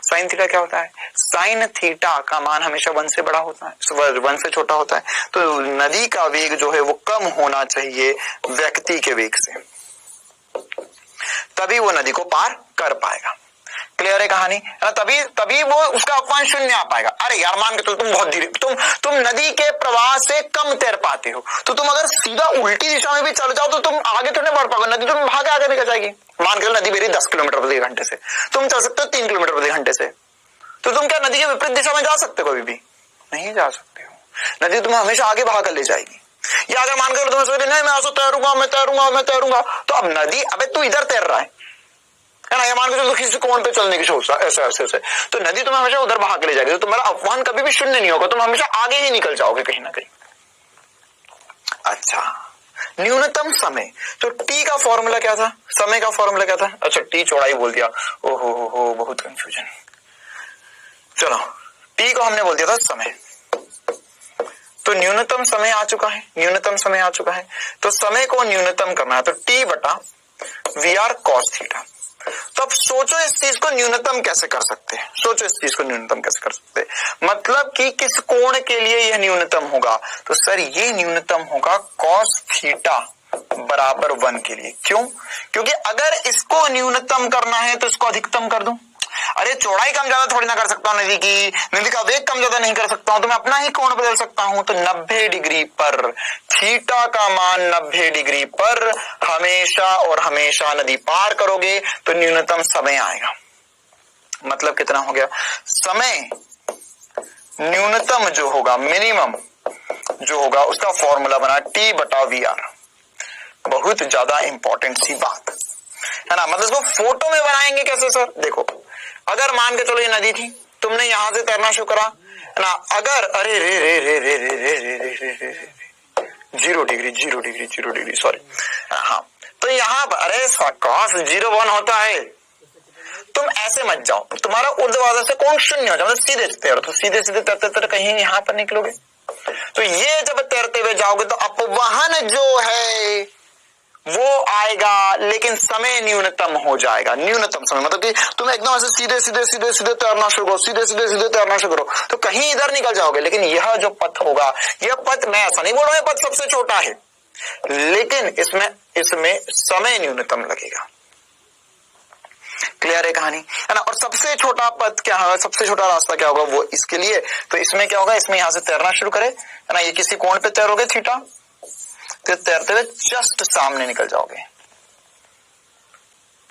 साइन थीटा क्या होता है, साइन थीटा का मान हमेशा 1 से बड़ा होता है, 1 से छोटा होता है। तो नदी का वेग जो है वो कम होना चाहिए व्यक्ति के वेग से, तभी वो नदी को पार कर पाएगा। क्लियर है कहानी, तभी वो उसका अपवहन शून्य आ पाएगा। अरे यार मान के तो तुम बहुत धीरे, तुम नदी के प्रवाह से कम तैर पाते हो, तो तुम अगर सीधा उल्टी दिशा में भी चल जाओ तो तुम आगे तो नहीं बढ़ पाओगे, नदी तुम भागे आगे निकल जाएगी। मान के नदी मेरी 10 किलोमीटर प्रति घंटे से, तुम चल सकते हो 3 किलोमीटर प्रति घंटे से, तो तुम क्या नदी के विपरीत दिशा में जा सकते हो? कभी भी नहीं जा सकते हो। नदी तुम्हें हमेशा आगे भाग कर ले जाएगी। या अगर मान कर तुम्हें सोचे नहीं मैं ऐसा तैरूंगा, तो अब नदी, अबे तू इधर तैर रहा है ना, ये मान के चलो किसी कोण पे चलने की सोच ऐसे, तो नदी तुम्हें हमेशा उधर भाग के ले जाएगी। तो तुम्हारा अपवहन कभी भी शून्य नहीं होगा, तुम हमेशा आगे ही निकल जाओगे कहीं ना कहीं। अच्छा, न्यूनतम समय। तो टी का फॉर्मूला क्या था, समय का फॉर्मूला क्या था, अच्छा टी चौड़ाई बोल दिया, ओहो हो बहुत कंफ्यूजन। चलो टी को हमने बोल दिया था समय, तो न्यूनतम समय आ चुका है, न्यूनतम समय आ चुका है। तो समय को न्यूनतम करना है तो टी बटा वी आर कॉस थीटा। तो अब सोचो इस चीज को न्यूनतम कैसे कर सकते हैं, सोचो इस चीज को न्यूनतम कैसे कर सकते हैं, मतलब कि किस कोण के लिए यह न्यूनतम होगा, तो सर ये न्यूनतम होगा कॉस थीटा बराबर 1 के लिए। क्यों, क्योंकि अगर इसको न्यूनतम करना है तो इसको अधिकतम कर दूं। अरे चौड़ाई कम ज्यादा थोड़ी ना कर सकता हूं, नदी का वेग कम ज्यादा नहीं कर सकता हूं, तो मैं अपना ही कोण बदल सकता हूं। तो 90 डिग्री पर थीटा का मान 90 डिग्री पर हमेशा और हमेशा नदी पार करोगे तो न्यूनतम समय आएगा। मतलब कितना हो गया, समय न्यूनतम जो होगा, मिनिमम जो होगा, उसका फॉर्मूला बना टी बटा वी आर। बहुत ज्यादा इंपॉर्टेंट सी बात है ना। मतलब इसको फोटो में बनाएंगे कैसे सर, देखो अगर मान के चलो ये नदी थी, तुमने यहां से तैरना शुरू करा है ना, अगर अरे रे रे रे रे रे रे रे रे रे रे 0 डिग्री सॉरी, हाँ तो यहाँ पर अरे कॉस 0 1 होता है, तुम ऐसे मत जाओ, तुम्हारा ऊर्ध्वाधर से कोण 0 हो जाए, मतलब सीधे तैरो, तो सीधे सीधे तैरते तैरते कहीं यहाँ पर निकलोगे। तो ये जब तैरते हुए जाओगे तो अपवहन जो है वो आएगा, लेकिन समय न्यूनतम हो जाएगा। न्यूनतम समय मतलब कि तुम एकदम ऐसे सीधे सीधे सीधे सीधे तैरना शुरू करो, सीधे सीधे सीधे तैरना शुरू करो तो कहीं इधर निकल जाओगे, लेकिन यह जो पथ होगा, यह पथ, मैं ऐसा नहीं बोल रहा हूं पथ सबसे छोटा है, लेकिन इसमें समय न्यूनतम लगेगा। क्लियर है कहानी, है ना। और सबसे छोटा पथ क्या होगा, सबसे छोटा रास्ता क्या होगा, वो इसके लिए, तो इसमें क्या होगा, इसमें यहां से तैरना शुरू करे, है ना, ये किसी कोण पे तैरोगे थीटा, तो तैरते हुए जस्ट सामने निकल जाओगे।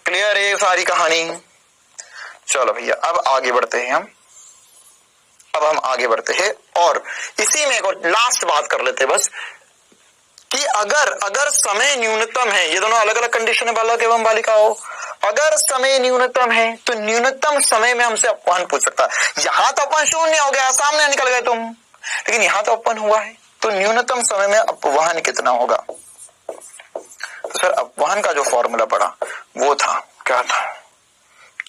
क्लियर है सारी कहानी। चलो भैया अब आगे बढ़ते हैं हम आगे बढ़ते हैं और इसी में एक और लास्ट बात कर लेते हैं बस, कि अगर समय न्यूनतम है, ये दोनों अलग अलग कंडीशन है बालक एवं बालिकाओं, अगर समय न्यूनतम है तो न्यूनतम समय में हमसे अपवहन पूछ सकता है। यहां तो अपवहन शून्य हो गया, सामने निकल गए तुम, लेकिन यहां तो अपवहन हुआ है, तो न्यूनतम समय में अपवहन कितना होगा। तो सर अपवहन का जो फॉर्मूला पड़ा वो था, क्या था,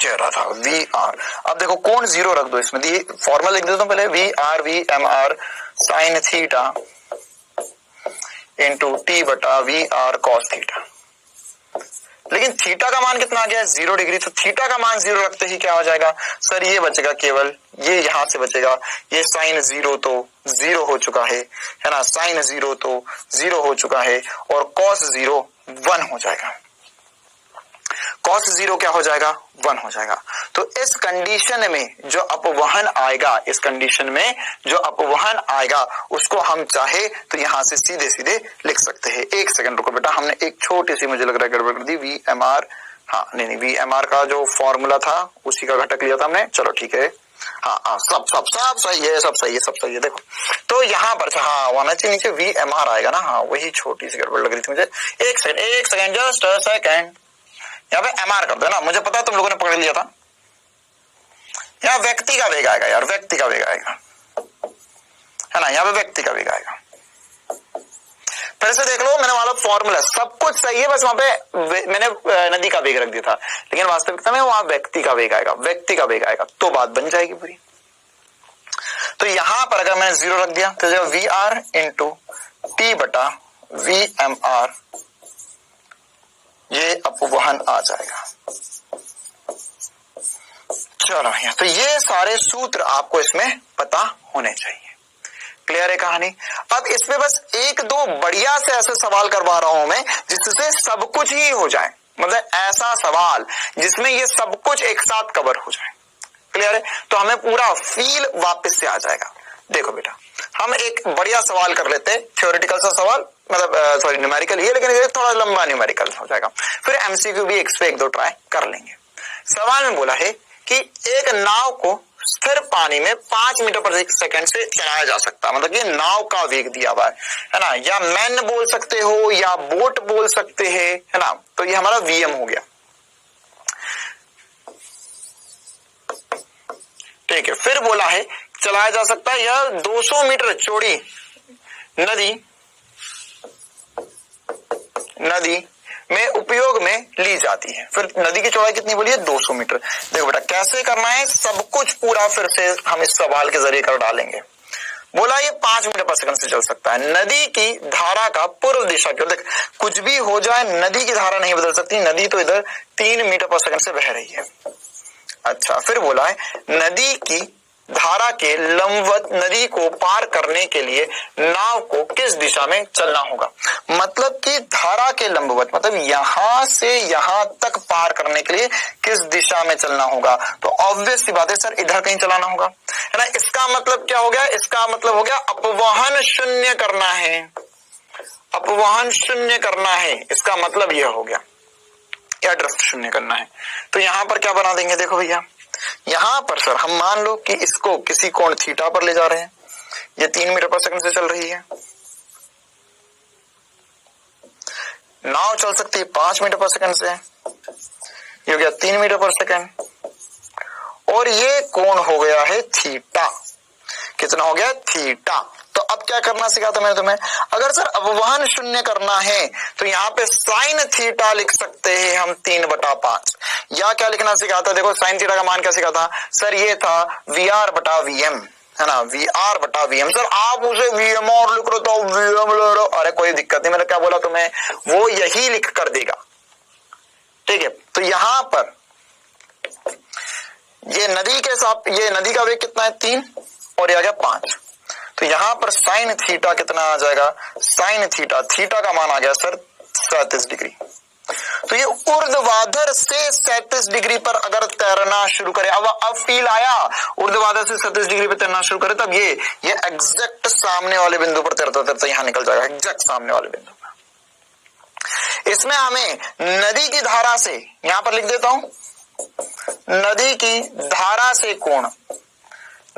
चेहरा था वी आर। अब देखो कोण 0 रख दो इसमें, ये फॉर्मूला लिख देता हूं पहले, V M R sine theta into T बटा वी आर कॉस थीटा। लेकिन थीटा का मान कितना आ गया, 0 डिग्री, तो थीटा का मान 0 रखते ही क्या हो जाएगा सर, ये बचेगा केवल, ये यहां से बचेगा, ये साइन 0 तो 0 हो चुका है ना, साइन 0 तो 0 हो चुका है, और कॉस 0 1 हो जाएगा, कॉस 0 क्या हो जाएगा, 1 हो जाएगा। तो इस कंडीशन में जो अपवहन आएगा, इस कंडीशन में जो अपवहन आएगा उसको हम चाहे तो यहां से सीधे सीधे लिख सकते हैं। एक सेकंड रुको बेटा, हमने एक छोटी सी, मुझे लग रहा है गड़बड़ कर दी, वी एम आर, हाँ नहीं वी एम आर का जो फॉर्मूला था उसी का घटक लिया था हमने, चलो ठीक है, हाँ सब सही है, सब सही है। देखो तो यहाँ पर हाँ वहां नीचे वी एम आर आएगा ना, हाँ वही छोटी सी गड़बड़ लग रही थी मुझे। एक सेकंड जस्ट अ सेकंड, यहाँ पे एम आर कर दो ना, मुझे पता है तुम लोगों ने पकड़ लिया था, यहाँ व्यक्ति का वेग आएगा यार, व्यक्ति का वेग आएगा, है ना, यहाँ पे व्यक्ति का वेग आएगा। फिर से देख लो, मैंने वाला फॉर्मूला सब कुछ सही है, बस वहां पे मैंने नदी का वेग रख दिया था, लेकिन वास्तविकता में वहां व्यक्ति का वेग आएगा, व्यक्ति का वेग आएगा, तो बात बन जाएगी पूरी। तो यहां पर अगर मैंने 0 रख दिया तो वी आर इंटू टी बटा वी एम आर, ये अपवहन आ जाएगा। चलो भैया, तो ये सारे सूत्र आपको इसमें पता होने चाहिए। क्लियर है कहानी। अब इसमें बस एक दो बढ़िया से ऐसे सवाल करवा रहा हूं मैं जिससे सब कुछ ही हो जाए, मतलब ऐसा सवाल जिसमें ये सब कुछ एक साथ कवर हो जाए। क्लियर है, तो हमें पूरा फील वापस से आ जाएगा। देखो बेटा, हम एक बढ़िया सवाल कर लेते हैं, थ्योरेटिकल सा सवाल, मतलब सॉरी न्यूमेरिकल ही है, लेकिन ये थोड़ा लंबा न्यूमेरिकल हो जाएगा, फिर एमसीक्यू भी एक दो ट्राई कर लेंगे। सवाल में बोला है कि एक नाव को स्थिर पानी में 5 मीटर प्रति सेकंड से चलाया जा सकता है, मतलब ये नाव का वेग दिया हुआ है ना, या मैन बोल सकते हो या बोट बोल सकते हैं, है ना, तो ये हमारा वीएम हो गया। ठीक है, फिर बोला है चलाया जा सकता है यह 200 मीटर चौड़ी नदी नदी में उपयोग में ली जाती है। फिर नदी की चौड़ाई कितनी बोली है? 200 मीटर। देखो बेटा कैसे करना है, सब कुछ पूरा फिर से हम इस सवाल के जरिए कर डालेंगे। बोला ये 5 मीटर पर सेकंड से चल सकता है। नदी की धारा का पूर्व दिशा की ओर, देख कुछ भी हो जाए नदी की धारा नहीं बदल सकती, नदी तो इधर 3 मीटर पर सेकंड से बह रही है। अच्छा, फिर बोला है नदी की धारा के लंबवत नदी को पार करने के लिए नाव को किस दिशा में चलना होगा। मतलब कि धारा के लंबवत मतलब यहां से यहां तक पार करने के लिए किस दिशा में चलना होगा। तो ऑब्वियस सी बात है सर, इधर कहीं चलाना होगा, है ना। इसका मतलब क्या हो गया? इसका मतलब हो गया अपवहन शून्य करना है, अपवहन शून्य करना है। इसका मतलब यह हो गया, या ड्रिफ्ट शून्य करना है। तो यहां पर क्या बना देंगे? देखो भैया यहां पर सर हम मान लो कि इसको किसी कोण थीटा पर ले जा रहे हैं, ये 3 मीटर पर सेकंड से चल रही है, नाव चल सकती है 5 मीटर पर सेकंड से, ये हो गया 3 मीटर पर सेकंड, और ये कोण हो गया है थीटा। कितना हो गया? थीटा। तो अब क्या करना सिखा था मैंने तुम्हें? अगर सर अपवहन शून्य करना है तो यहाँ पे साइन थीटा लिख सकते हैं हम 3/5, या क्या लिखना सिखा था? देखो साइन थीटा का मान क्या सिखा था सर? ये था VR/VM, है ना, VR/VM। सर आप उसे VM और लिख रहे तो VM ले लो, अरे कोई दिक्कत नहीं, मैंने क्या बोला तुम्हें, वो यही लिख कर देगा, ठीक है। तो यहां पर ये नदी के साथ, ये नदी का वेग कितना है? 3, और ये आ गया 5। तो यहां पर साइन थीटा कितना आ जाएगा? साइन थीटा, थीटा का मान आ गया सर 37 डिग्री। तो ये ऊर्ध्वाधर से 37 डिग्री पर अगर तैरना शुरू करे, अब फील आया, ऊर्ध्वाधर से 37 डिग्री पर तैरना शुरू करे, तब ये एग्जैक्ट सामने वाले बिंदु पर तैरता तैरता यहां निकल जाएगा, एग्जैक्ट सामने वाले बिंदु पर। इसमें हमें नदी की धारा से, यहां पर लिख देता हूं, नदी की धारा से कोण,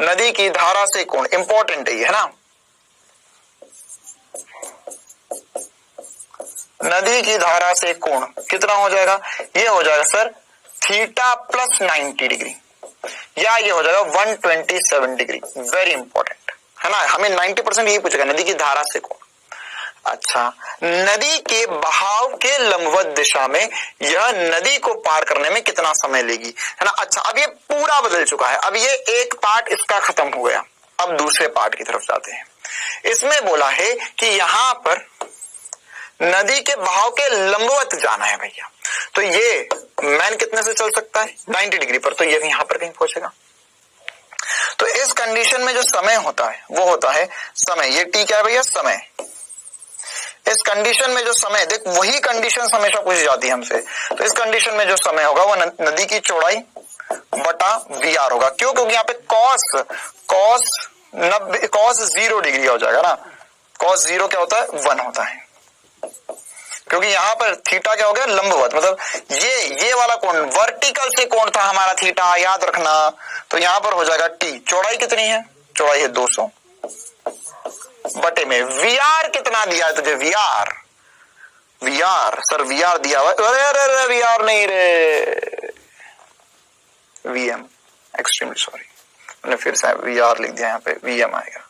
नदी की धारा से कोण इंपॉर्टेंट है ना। नदी की धारा से कोण कितना हो जाएगा? ये हो जाएगा सर थीटा प्लस 90 डिग्री, या ये हो जाएगा 127 डिग्री। वेरी इंपॉर्टेंट है ना, हमें 90% यही पूछेगा, नदी की धारा से कोण। अच्छा, नदी के बहाव के लंबवत दिशा में यह नदी को पार करने में कितना समय लेगी, है ना। अच्छा, अब ये पूरा बदल चुका है, अब ये एक पार्ट इसका खत्म हो गया, अब दूसरे पार्ट की तरफ जाते हैं। इसमें बोला है कि यहां पर नदी के बहाव के लंबवत जाना है भैया, तो ये मैन कितने से चल सकता है? 90 डिग्री पर, तो ये यहां पर कहीं पहुंचेगा। तो इस कंडीशन में जो समय होता है वो होता है समय, ये टी क्या है भैया? समय। इस कंडीशन में जो समय, देख वही कंडीशन हमेशा पूछी जाती है हमसे, तो इस कंडीशन में जो समय होगा वो नदी की चौड़ाई बटा VR होगा। क्यों? क्योंकि यहाँ पे cos 0 डिग्री हो जाएगा ना, cos 0 क्या होता है? 1 होता है, क्योंकि यहाँ पर थीटा क्या हो गया? लंबवत, मतलब ये वाला कोण वर्टिकल से कोण था हमारा थीटा, याद रखना। तो यहाँ पर हो जाएगा टी, चौड़ाई कितनी है? चौड़ाई है 200 बटे में VR कितना दिया है तुझे? VR सर VR दिया हुआ, अरे VR नहीं रे, VM, एक्सट्रीमली सॉरी, मैंने फिर से VR लिख दिया, यहाँ पे VM आएगा।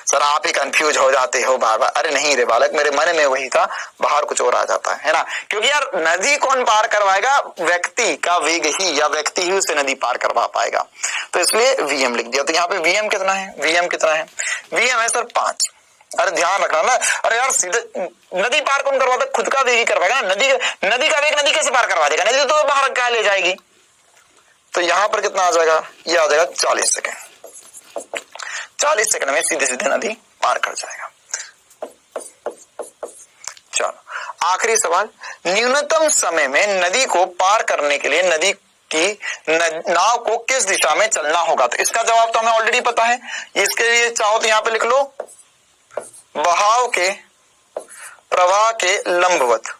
सर आप ही कंफ्यूज हो जाते हो बार बार, अरे नहीं रे बालक, मेरे मन में वही था, बाहर कुछ और आ जाता है ना। क्योंकि यार नदी कौन पार करवाएगा? व्यक्ति का वेग ही, या व्यक्ति ही उसे नदी पार करवा पाएगा, तो इसलिए VM लिख दिया। तो यहाँ पे VM कितना है? VM कितना है? VM है सर 5। अरे ध्यान रखना ना, अरे यार सीधे नदी पार कौन करवाता? खुद का वेग ही करवाएगा ना, नदी का वेग नदी कैसे पार करवा देगा? नदी तो बाहर क्या ले जाएगी। तो यहाँ पर कितना आ जाएगा? ये आ जाएगा 40 सेकेंड। 40 सेकंड में सीधे सीधे नदी पार कर जाएगा। चलो आखिरी सवाल, न्यूनतम समय में नदी को पार करने के लिए नदी की नाव को किस दिशा में चलना होगा? तो इसका जवाब तो हमें ऑलरेडी पता है, इसके लिए चाहो तो यहां पे लिख लो बहाव के प्रवाह के लंबवत।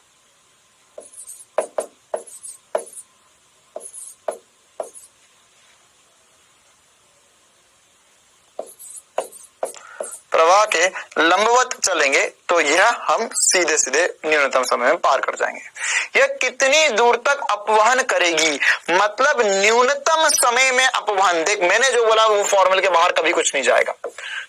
प्रवाह के लंबवत चलेंगे तो यह हम सीधे सीधे न्यूनतम समय में पार कर जाएंगे। यह कितनी दूर तक अपवहन करेगी? मतलब न्यूनतम समय में अपवहन, देख मैंने जो बोला वो फॉर्मूले के बाहर कभी कुछ नहीं जाएगा।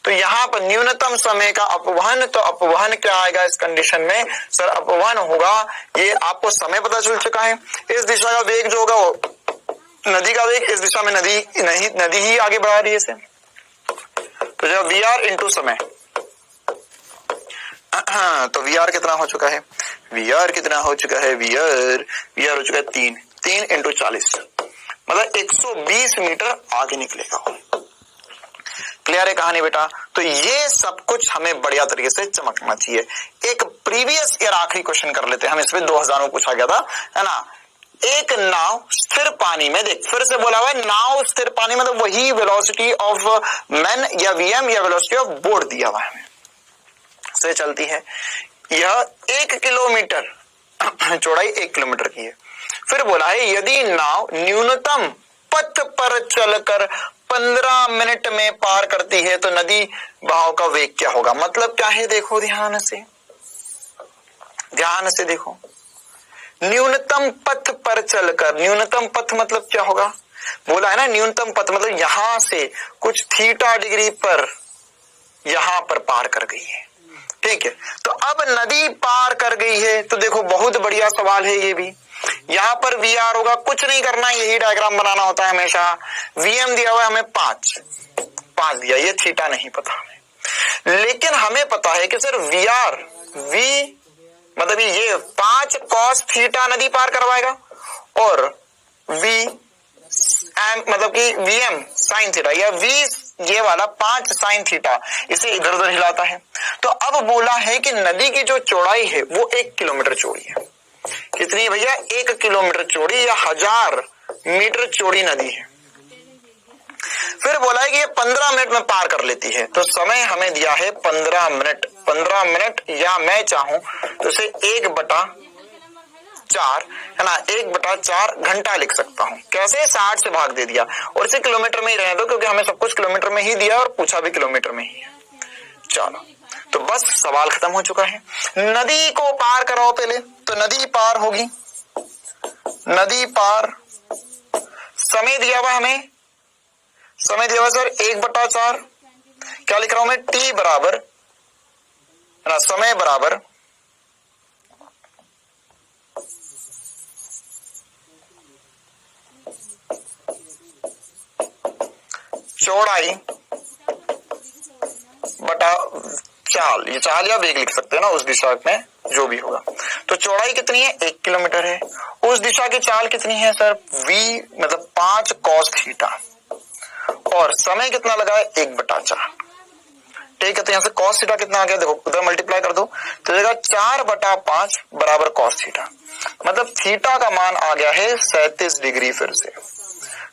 तो यहाँ पर न्यूनतम समय का अपवहन, तो अपवहन क्या आएगा इस कंडीशन में सर? अपवहन होगा, ये आपको समय पता चल चुका है, इस दिशा का वेग जो होगा वो नदी का वेग, इस दिशा में नदी ही आगे बढ़ा रही है इसे, तो जब वी आर इंटू समय, तो वी आर कितना हो चुका है? वी आर कितना हो चुका है? वी आर हो चुका है 3 इंटू 40, मतलब 120 मीटर आगे निकलेगा। क्लियर है कहानी बेटा? तो ये सब कुछ हमें बढ़िया तरीके से चमकना चाहिए। एक प्रीवियस ईयर आखिरी क्वेश्चन कर लेते हैं हम, इसमें 2000 में पूछा गया था, है ना? एक नाव स्थिर पानी में, देख फिर से बोला हुआ है नाव स्थिर पानी, मतलब वही वेलोसिटी ऑफ मैन या वीएम या वेलोसिटी ऑफ बोट दिया हुआ है से चलती है। यह 1 किलोमीटर चौड़ाई 1 किलोमीटर की है। फिर बोला है यदि नाव न्यूनतम पथ पर चलकर 15 मिनट में पार करती है तो नदी बहाव का वेग क्या होगा? मतलब क्या है? देखो ध्यान से देखो, न्यूनतम पथ पर चलकर, न्यूनतम पथ मतलब क्या होगा? बोला है ना न्यूनतम पथ मतलब यहां से कुछ थीटा डिग्री पर यहां पर पार कर गई है, ठीक है? तो अब नदी पार कर गई है, तो देखो बहुत बढ़िया सवाल है ये भी। यहां पर वी आर होगा, कुछ नहीं करना है, यही डायग्राम बनाना होता है हमेशा। वीएम दिया हुआ है हमें 5 दिया, ये थीटा नहीं पता हमें, लेकिन हमें पता है कि सर वी आर, वी मतलब ये 5 कॉस थीटा नदी पार करवाएगा, और वी एम मतलब कि वीएम साइन थीटा, या वी ये वाला 5 साइन थीटा इसे इधर उधर हिलाता है। तो अब बोला है कि नदी की जो चौड़ाई है वो 1 किलोमीटर चौड़ी है। कितनी है भैया? 1 किलोमीटर चौड़ी या 1000 मीटर चौड़ी नदी है। फिर बोला है कि ये 15 मिनट में पार कर लेती है, तो समय हमें दिया है 15 मिनट। 15 मिनट या मैं चाहूं तो इसे 1/4 है ना, 1/4 घंटा लिख सकता हूं। कैसे? 60 से भाग दे दिया, और इसे किलोमीटर में ही रहने दो क्योंकि हमें सब कुछ किलोमीटर में ही दिया और पूछा भी किलोमीटर में ही है। चलो तो बस सवाल खत्म हो चुका है। नदी को पार कराओ पहले, तो नदी पार होगी, नदी पार, समय दिया हुआ हमें, समय दिया हुआ सर 1/4, क्या लिख रहा हूं मैं? टी बराबर है ना, समय बराबर चौड़ाई बटा चाल, ये चाल या वेग लिख सकते हैं ना, उस दिशा में जो भी होगा। तो चौड़ाई कितनी है? 1 किलोमीटर है। उस दिशा की चाल कितनी है सर? v मतलब 5 कॉस थीटा, और समय कितना लगा है? 1/4, ठीक है? तो यहाँ से कॉस थीटा कितना आ गया? देखो उधर मल्टीप्लाई कर दो तो देगा 4/5 बराबर कॉस थीटा, मतलब थीटा का मान आ गया है 37 डिग्री। फिर से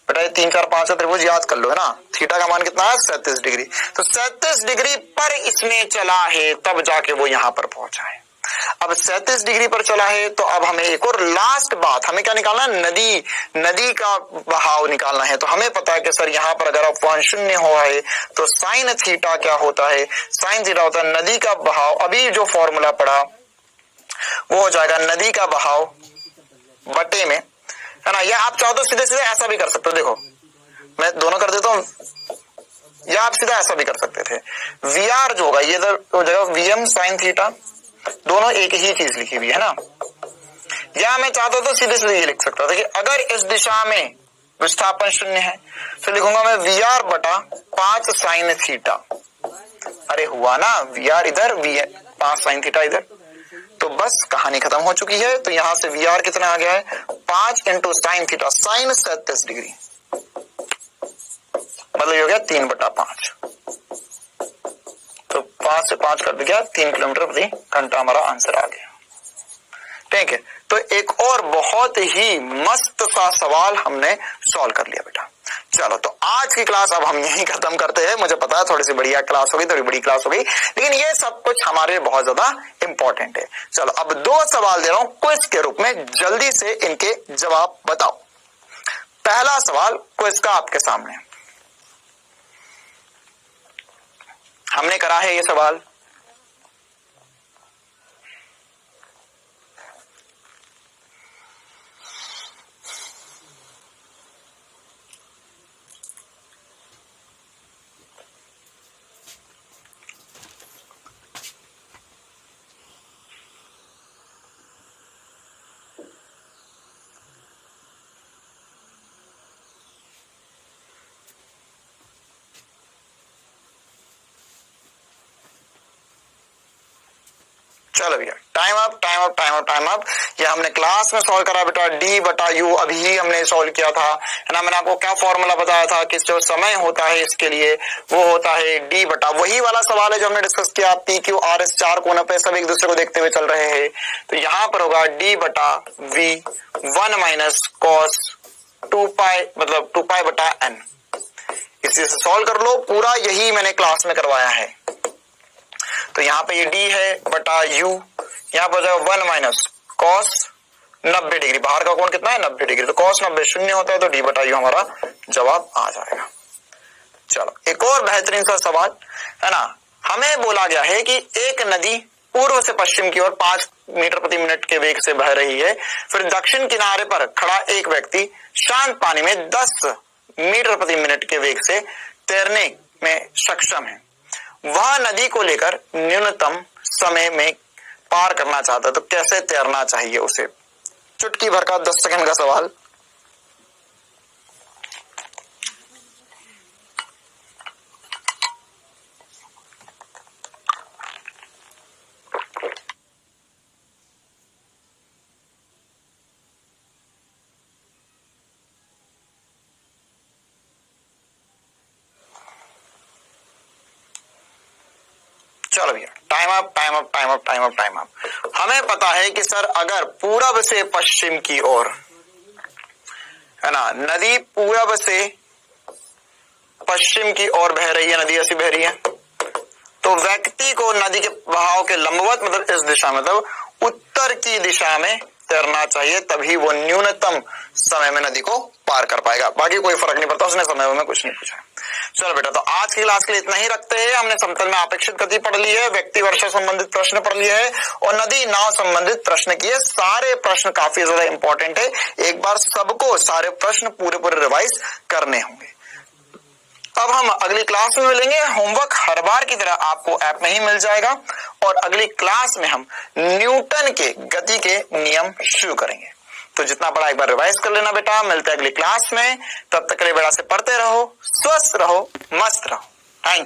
बेटा ये 3 4 5 का त्रिभुज याद कर लो, है ना? थीटा का मान कितना है? 37 डिग्री। तो 37 डिग्री पर इसने चला है, तब जाके वो यहां पर पहुंचा है। अब 37 डिग्री पर चला है, तो अब हमें एक और लास्ट बात, हमें क्या निकालना है? नदी का बहाव निकालना है। तो हमें पता है कि सर यहां पर अगर अपवहन 0 हुआ है तो साइन थीटा क्या होता है? साइन थीटा होता है नदी का बहाव, अभी जो फॉर्मूला पढ़ा वो हो जाएगा नदी का बहाव बटे में, है ना? या आप चाहो तो सीधे सीधे ऐसा भी कर सकते हो, देखो मैं दोनों कर देता हूं, या आप सीधा ऐसा भी कर सकते थे। वी आर जो होगा ये इधर हो जाएगा वीएम साइन थीटा, दोनों एक ही चीज लिखी हुई है ना। या मैं चाहता तो सीधे सीधे ये लिख सकता था कि अगर इस दिशा में विस्थापन 0 है तो लिखूंगा मैं वी आर बटा 5 साइन थीटा। अरे हुआ ना, वी आर इधर, वी 5 साइन थीटा इधर, तो बस कहानी खत्म हो चुकी है। तो यहां से वी आर कितना आ गया है? 5 into sine theta, sine 37 degree, मतलब ये हो गया 3/5। तो 5 से 5 कर दिया, 3 किलोमीटर प्रति घंटा हमारा आंसर आ गया, ठीक है? तो एक और बहुत ही मस्त सा सवाल हमने सॉल्व कर लिया बेटा। चलो तो आज की क्लास अब हम यहीं खत्म करते हैं। मुझे पता है थोड़ी सी बढ़िया क्लास होगी, थोड़ी बड़ी क्लास होगी, लेकिन ये सब कुछ हमारे लिए बहुत ज्यादा इंपॉर्टेंट है। चलो अब 2 सवाल दे रहा हूं क्विज के रूप में, जल्दी से इनके जवाब बताओ। पहला सवाल क्विज का आपके सामने, हमने करा है ये सवाल, चलो भैया time up time up time up time up. ये हमने क्लास में सॉल्व करा बेटा, डी बटा यू अभी हमने सॉल्व किया था, है ना। मैंने आपको क्या फॉर्मूला बताया था कि जो समय होता है इसके लिए वो होता है डी बटा, वही वाला सवाल है जो हमने डिस्कस किया, पी क्यू आर एस, चार कोनों पे सब एक दूसरे को देखते हुए चल रहे हैं। तो यहाँ पर होगा डी बटा वी 1 माइनस कॉस 2 पाई, मतलब 2 पाई बटा एन। इसी से सॉल्व कर लो, पूरा यही मैंने क्लास में करवाया है। तो यहाँ पे ये डी है बटा यू, यहाँ पर जाएगा 1 माइनस कॉस 90 डिग्री, बाहर का कोण कितना है 90 डिग्री, तो कॉस 90 शून्य होता है, तो डी बटा यू हमारा जवाब आ जाएगा। चलो एक और बेहतरीन सा सवाल है ना, हमें बोला गया है कि एक नदी पूर्व से पश्चिम की ओर 5 मीटर प्रति मिनट के वेग से बह रही है, फिर दक्षिण किनारे पर खड़ा एक व्यक्ति शांत पानी में 10 मीटर प्रति मिनट के वेग से तैरने में सक्षम है। वह नदी को लेकर न्यूनतम समय में पार करना चाहता है, तो कैसे तैरना चाहिए उसे। चुटकी भर का 10 सेकंड का सवाल। चलो भैया time up time up time up time up time up. हमें पता है कि सर अगर पूरब से पश्चिम की ओर, है ना, नदी पूरब से पश्चिम की ओर बह रही है, नदी ऐसी बह रही है, तो व्यक्ति को नदी के बहाव के लंबवत, मतलब इस दिशा में, मतलब उत्तर की दिशा में तैरना चाहिए, तभी वो न्यूनतम समय में नदी को पार कर पाएगा। बाकी कोई फर्क नहीं पड़ता, उसने समय में कुछ नहीं पूछा। चलो बेटा, तो आज की क्लास के लिए इतना ही रखते हैं। हमने समतल में अपेक्षित गति पढ़ ली है, व्यक्ति वर्षा संबंधित प्रश्न पढ़ लिए है और नदी नाव संबंधित प्रश्न किए। सारे प्रश्न काफी ज्यादा इंपॉर्टेंट है, एक बार सबको सारे प्रश्न पूरे पूरे रिवाइज करने होंगे। अब हम अगली क्लास में मिलेंगे। होमवर्क हर बार की तरह आपको ऐप में ही मिल जाएगा और अगली क्लास में हम न्यूटन के गति के नियम शुरू करेंगे। तो जितना पढ़ा एक बार रिवाइज कर लेना बेटा। मिलते हैं अगली क्लास में, तब तक के लिए बेटा से पढ़ते रहो, स्वस्थ रहो, मस्त रहो। Thank you.